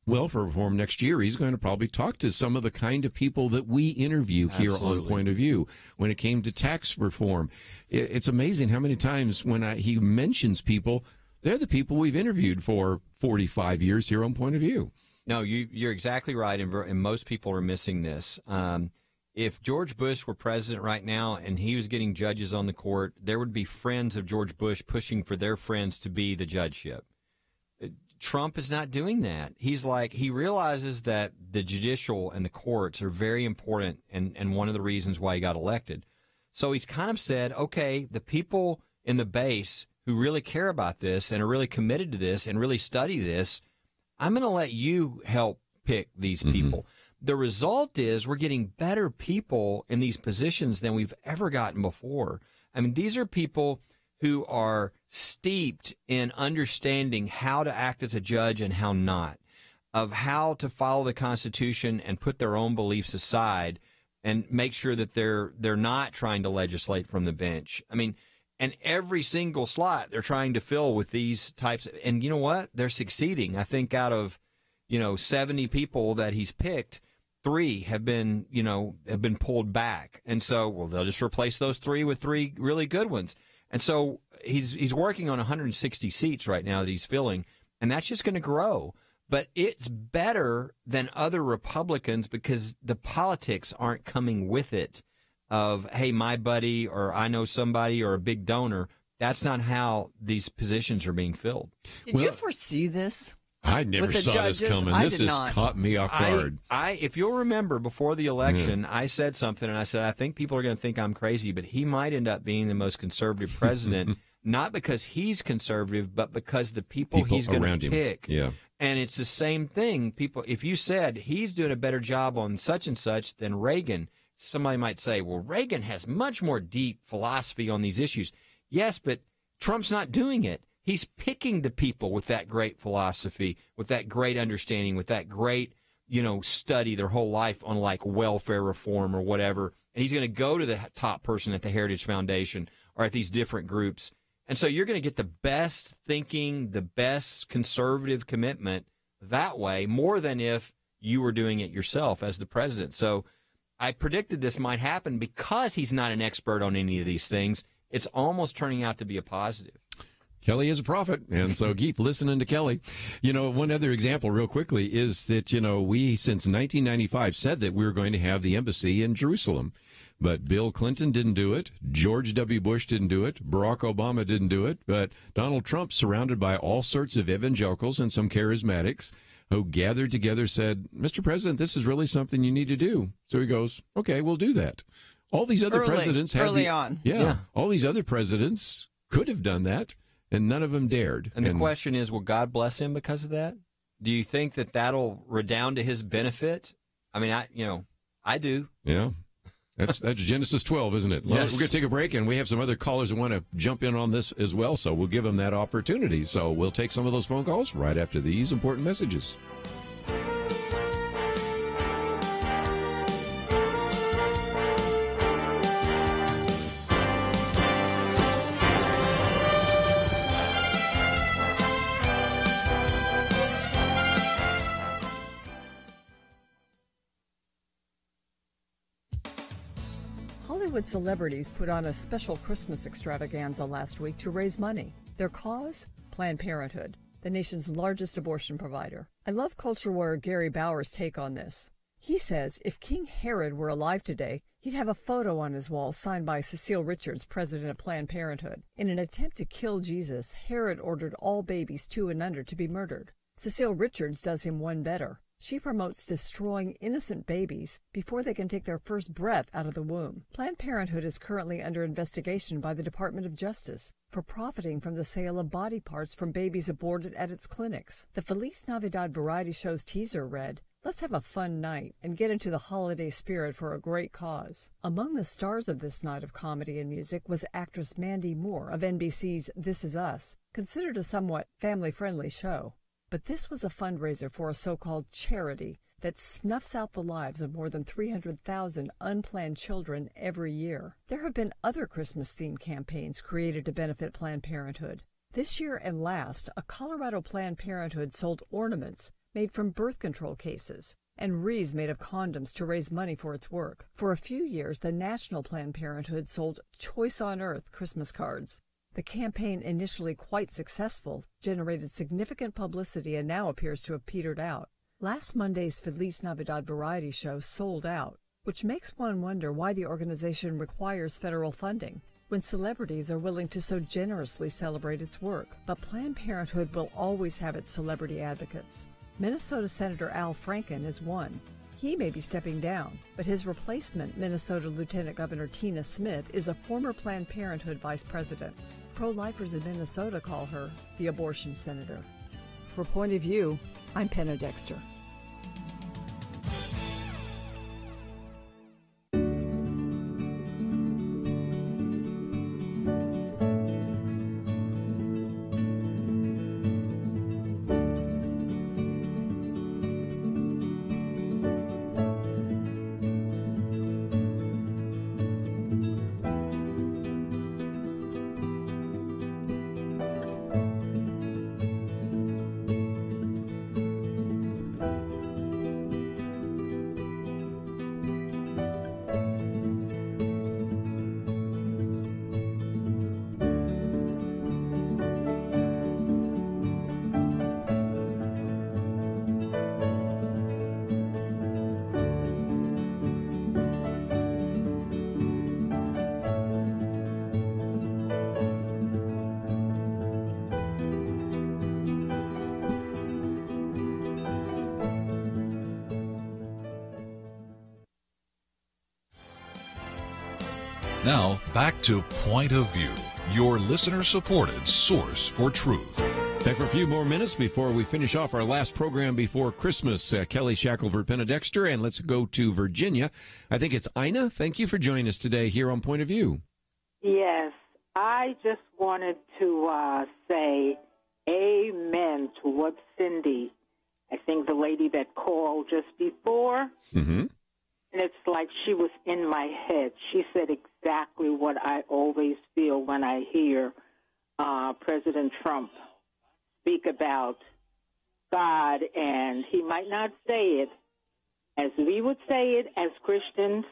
welfare reform next year? He's going to probably talk to some of the kind of people that we interview here on Point of View. When it came to tax reform, it's amazing how many times when he mentions people, they're the people we've interviewed for 45 years here on Point of View. No, you're exactly right, and most people are missing this. If George Bush were president right now and he was getting judges on the court, there would be friends of George Bush pushing for their friends to be the judgeship. Trump is not doing that. He realizes that the judicial and the courts are very important and one of the reasons why he got elected. So he's kind of said, okay, the people in the base who really care about this and are really committed to this and really study this, I'm going to let you help pick these people. The result is we're getting better people in these positions than we've ever gotten before. I mean, these are people who are steeped in understanding how to act as a judge and how not, of how to follow the Constitution and put their own beliefs aside and make sure that they're not trying to legislate from the bench. I mean, and every single slot they're trying to fill with these types of, and you know what? They're succeeding. I think out of, 70 people that he's picked, 3 have been pulled back. And so, they'll just replace those 3 with 3 really good ones. And so he's working on 160 seats right now that he's filling, and that's just going to grow. But it's better than other Republicans because the politics aren't coming with it of, hey, my buddy or I know somebody or a big donor. That's not how these positions are being filled. Did you foresee this? I never saw this coming. This has caught me off guard. If you'll remember, before the election, I said something, and I said, I think people are going to think I'm crazy, but he might end up being the most conservative president, not because he's conservative, but because the people he's going to pick. Yeah. And it's the same thing. People, if you said he's doing a better job on such and such than Reagan, somebody might say, well, Reagan has much more deep philosophy on these issues. Yes, but Trump's not doing it. He's picking the people with that great philosophy, with that great understanding, with that great, study their whole life on like welfare reform or whatever. And he's going to go to the top person at the Heritage Foundation or at these different groups. And so you're going to get the best thinking, the best conservative commitment that way, more than if you were doing it yourself as the president. So I predicted this might happen because he's not an expert on any of these things. It's almost turning out to be a positive. Kelly is a prophet, and so keep listening to Kelly. One other example real quickly is that, we, since 1995, said that we were going to have the embassy in Jerusalem. But Bill Clinton didn't do it. George W. Bush didn't do it. Barack Obama didn't do it. But Donald Trump, surrounded by all sorts of evangelicals and some charismatics, who gathered together, said, Mr. President, this is really something you need to do. So he goes, okay, we'll do that. All these other presidents have early on. Yeah, all these other presidents could have done that, and none of them dared. And the question is, will God bless him because of that? Do you think that that'll redound to his benefit? I mean, I do. Yeah. That's Genesis 12, isn't it? Well, yes. We're going to take a break, and we have some other callers who want to jump in on this as well, so we'll give them that opportunity. So we'll take some of those phone calls right after these important messages. Hollywood celebrities put on a special Christmas extravaganza last week to raise money. Their cause? Planned Parenthood, the nation's largest abortion provider. I love culture warrior Gary Bauer's take on this. He says if King Herod were alive today, he'd have a photo on his wall signed by Cecile Richards, president of Planned Parenthood. In an attempt to kill Jesus, Herod ordered all babies 2 and under to be murdered. Cecile Richards does him one better. She promotes destroying innocent babies before they can take their first breath out of the womb. Planned Parenthood is currently under investigation by the Department of Justice for profiting from the sale of body parts from babies aborted at its clinics. The Feliz Navidad variety show's teaser read, "Let's have a fun night and get into the holiday spirit for a great cause." Among the stars of this night of comedy and music was actress Mandy Moore of NBC's This Is Us, considered a somewhat family-friendly show. But this was a fundraiser for a so-called charity that snuffs out the lives of more than 300,000 unplanned children every year. There have been other Christmas-themed campaigns created to benefit Planned Parenthood. This year and last, a Colorado Planned Parenthood sold ornaments made from birth control cases and wreaths made of condoms to raise money for its work. For a few years, the National Planned Parenthood sold Choice on Earth Christmas cards. The campaign, initially quite successful, generated significant publicity and now appears to have petered out. Last Monday's Feliz Navidad variety show sold out, which makes one wonder why the organization requires federal funding when celebrities are willing to so generously celebrate its work. But Planned Parenthood will always have its celebrity advocates. Minnesota Senator Al Franken is one. He may be stepping down, but his replacement, Minnesota Lieutenant Governor Tina Smith, is a former Planned Parenthood vice president. Pro-lifers in Minnesota call her the abortion senator. For Point of View, I'm Penna Dexter. Now, back to Point of View, your listener-supported source for truth. Back for a few more minutes before we finish off our last program before Christmas. Kelly Shackelford, Penna Dexter, and let's go to Virginia. I think it's Ina. Thank you for joining us today here on Point of View. Yes, I just wanted to say amen to what Cindy, I think the lady that called just before, and it's like she was in my head. She said exactly what I always feel when I hear President Trump speak about God, and he might not say it as we would say it as Christians,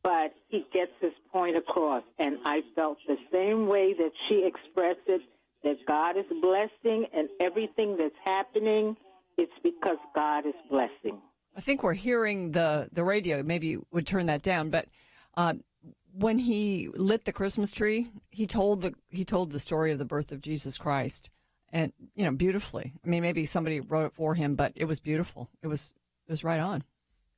but he gets his point across. And I felt the same way that she expressed it, that God is blessing, and everything that's happening, it's because God is blessing. I think we're hearing the radio. Maybe you would turn that down. But when he lit the Christmas tree, he told the story of the birth of Jesus Christ, and beautifully. I mean, maybe somebody wrote it for him, but it was beautiful. It was right on.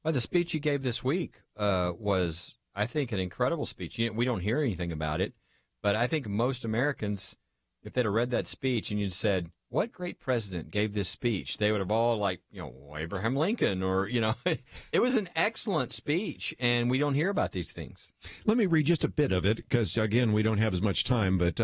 Well, the speech he gave this week was, I think, an incredible speech. We don't hear anything about it, but I think most Americans, if they'd have read that speech and you'd said, what great president gave this speech, they would have all Abraham Lincoln or, it was an excellent speech, and we don't hear about these things. Let me read just a bit of it because, again, we don't have as much time. But,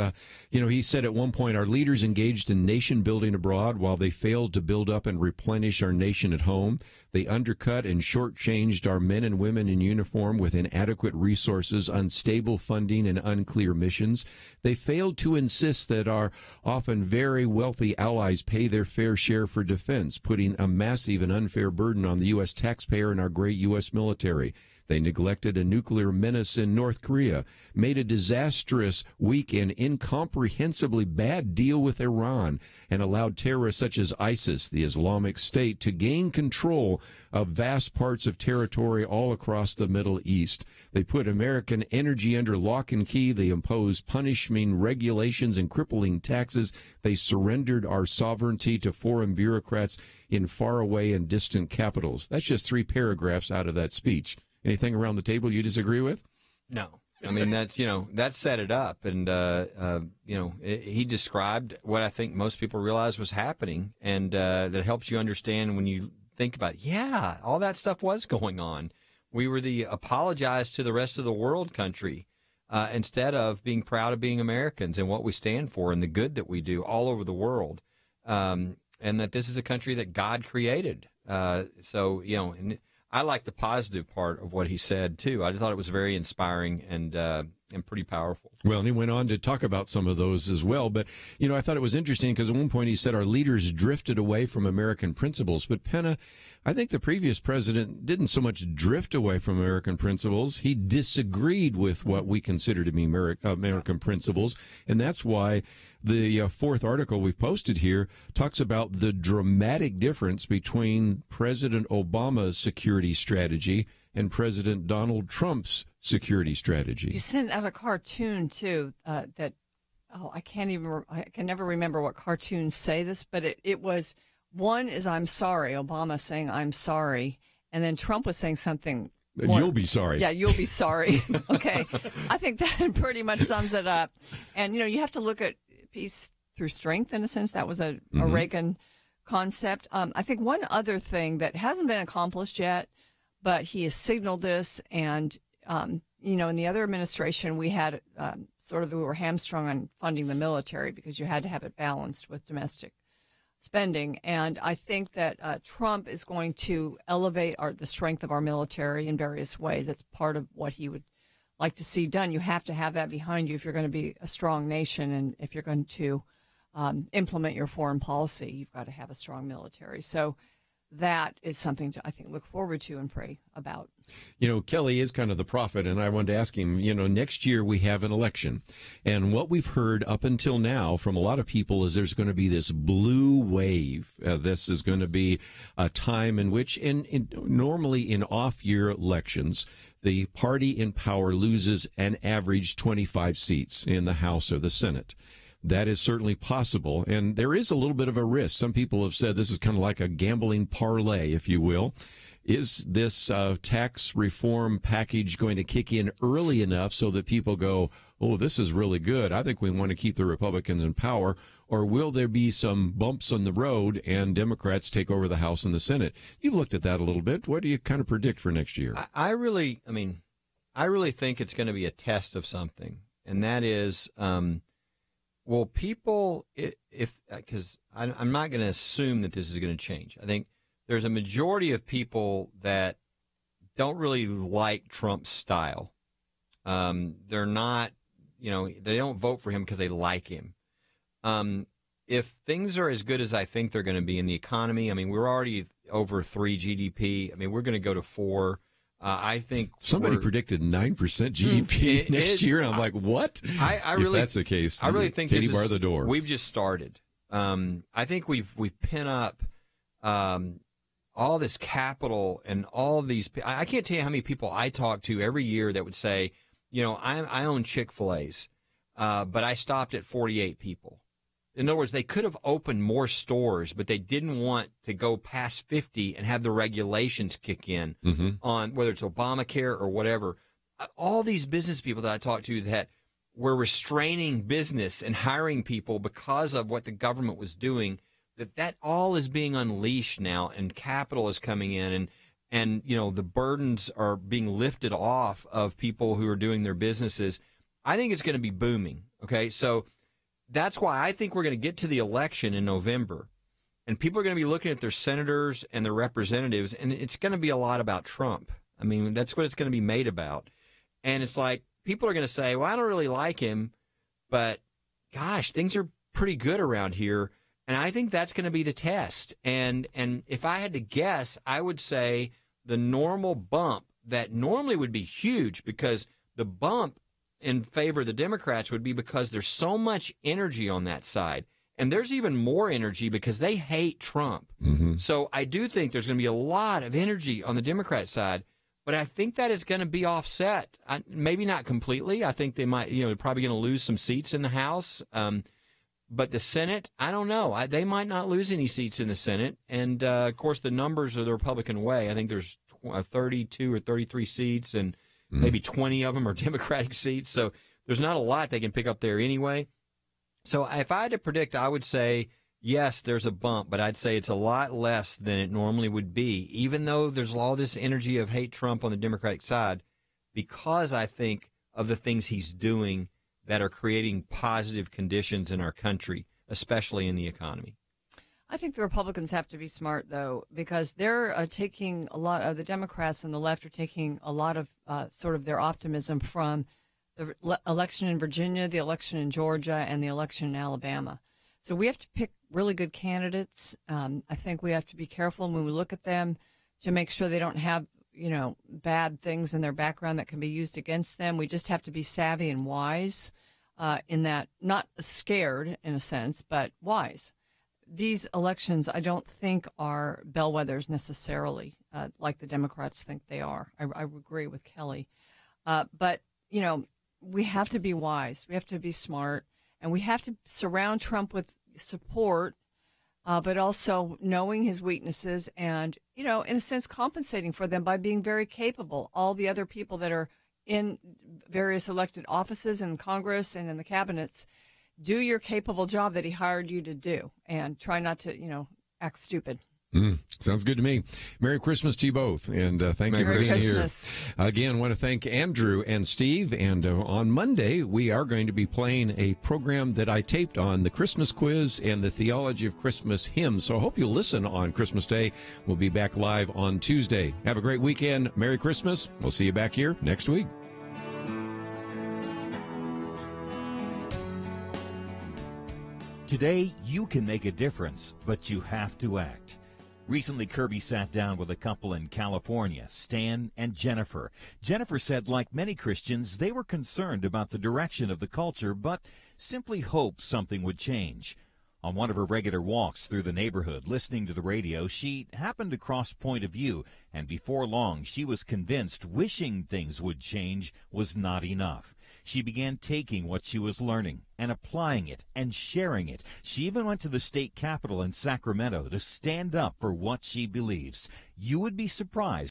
he said at one point, our leaders engaged in nation building abroad while they failed to build up and replenish our nation at home. They undercut and shortchanged our men and women in uniform with inadequate resources, unstable funding, and unclear missions. They failed to insist that our often very wealthy allies pay their fair share for defense, putting a massive and unfair burden on the U.S. taxpayer and our great U.S. military. They neglected a nuclear menace in North Korea, made a disastrous, weak, and incomprehensibly bad deal with Iran, and allowed terrorists such as ISIS, the Islamic State, to gain control of vast parts of territory all across the Middle East. They put American energy under lock and key. They imposed punishing regulations and crippling taxes. They surrendered our sovereignty to foreign bureaucrats in faraway and distant capitals. That's just 3 paragraphs out of that speech. Anything around the table you disagree with? No. I mean, that set it up. And, he described what I think most people realize was happening. And that helps you understand when you think about, all that stuff was going on. We were the apologize to the rest of the world country instead of being proud of being Americans and what we stand for and the good that we do all over the world. And that this is a country that God created. And I like the positive part of what he said, too. I just thought it was very inspiring and pretty powerful. Well, and he went on to talk about some of those as well. But, I thought it was interesting because at one point he said our leaders drifted away from American principles. But, Penna, I think the previous president didn't so much drift away from American principles. He disagreed with what we consider to be American principles. And that's why the fourth article we've posted here talks about the dramatic difference between President Obama's security strategy and President Donald Trump's security strategy. You sent out a cartoon, too, I can never remember what cartoons say this, but it was, one is I'm sorry, Obama saying I'm sorry, and then Trump was saying something. You'll be sorry. Yeah, you'll be sorry. Okay. I think that pretty much sums it up. And, you have to look at peace through strength, in a sense. That was a Reagan concept. I think one other thing that hasn't been accomplished yet, but he has signaled this, and, in the other administration, we had we were hamstrung on funding the military because you had to have it balanced with domestic spending. And I think that Trump is going to elevate the strength of our military in various ways. That's part of what he would like to see done. You have to have that behind you if you're going to be a strong nation, and if you're going to implement your foreign policy, you've got to have a strong military. So that is something to, I think, look forward to and pray about. Kelly is kind of the prophet, and I wanted to ask him, next year we have an election. And what we've heard up until now from a lot of people is there's going to be this blue wave. This is going to be a time in which, normally in off-year elections, the party in power loses an average 25 seats in the House or the Senate. That is certainly possible, and there is a little bit of a risk. Some people have said this is kind of like a gambling parlay, if you will. Is this tax reform package going to kick in early enough so that people go, oh, this is really good, I think we want to keep the Republicans in power? Or will there be some bumps on the road and Democrats take over the House and the Senate? You've looked at that a little bit. What do you kind of predict for next year? I really think it's going to be a test of something, and that is, well, people, because I'm not going to assume that this is going to change. I think there's a majority of people that don't really like Trump's style. They're not, they don't vote for him because they like him. If things are as good as I think they're going to be in the economy, we're already over 3 GDP. We're going to go to 4. I think somebody predicted 9% GDP next year. And I'm like, what? I really, if that's the case, I really think Katie, bar the door. We've just started. I think we've pent up all this capital and all these. I can't tell you how many people I talk to every year that would say, I own Chick-fil-A's, but I stopped at 48 people. In other words, they could have opened more stores, but they didn't want to go past 50 and have the regulations kick in on whether it's Obamacare or whatever. All these business people that I talk to that were restraining business and hiring people because of what the government was doing, that all is being unleashed now, and capital is coming in, and the burdens are being lifted off of people who are doing their businesses. I think it's going to be booming. Okay, so that's why I think we're going to get to the election in November, and people are going to be looking at their senators and their representatives, and it's going to be a lot about Trump. That's what it's going to be made about. And it's like people are going to say, well, I don't really like him, but gosh, things are pretty good around here. And I think that's going to be the test. And if I had to guess, I would say the normal bump that normally would be huge, because the bump in favor of the Democrats would be because there's so much energy on that side. And there's even more energy because they hate Trump. Mm-hmm. So I do think there's going to be a lot of energy on the Democrat side, but I think that is going to be offset. Maybe not completely. I think they might, they're probably going to lose some seats in the House. But the Senate, I don't know. They might not lose any seats in the Senate. And, of course, the numbers are the Republican way. I think there's 32 or 33 seats, and maybe 20 of them are Democratic seats. So there's not a lot they can pick up there anyway. So if I had to predict, I would say, yes, there's a bump, but I'd say it's a lot less than it normally would be, even though there's all this energy of hate Trump on the Democratic side, because I think of the things he's doing that are creating positive conditions in our country, especially in the economy. I think the Republicans have to be smart, though, because they're taking a lot of the Democrats and the left are taking a lot of sort of their optimism from the election in Virginia, the election in Georgia, and the election in Alabama. So we have to pick really good candidates. I think we have to be careful when we look at them to make sure they don't have, bad things in their background that can be used against them. We just have to be savvy and wise in that, not scared in a sense, but wise. These elections, I don't think, are bellwethers necessarily, like the Democrats think they are. I agree with Kelly. But, we have to be wise. We have to be smart. And we have to surround Trump with support, but also knowing his weaknesses and, in a sense, compensating for them by being very capable. All the other people that are in various elected offices in Congress and in the cabinets, do your capable job that he hired you to do, and try not to, act stupid. Sounds good to me. Merry Christmas to you both, and thank you for being here. Again, want to thank Andrew and Steve, and on Monday we are going to be playing a program that I taped on the Christmas quiz and the theology of Christmas hymns, so I hope you'll listen on Christmas Day. We'll be back live on Tuesday. Have a great weekend. Merry Christmas. We'll see you back here next week. Today, you can make a difference, but you have to act. Recently, Kerby sat down with a couple in California, Stan and Jennifer. Jennifer said, like many Christians, they were concerned about the direction of the culture, but simply hoped something would change. On one of her regular walks through the neighborhood, listening to the radio, she happened across Point of View, and before long, she was convinced wishing things would change was not enough. She began taking what she was learning and applying it and sharing it. She even went to the state capitol in Sacramento to stand up for what she believes. You would be surprised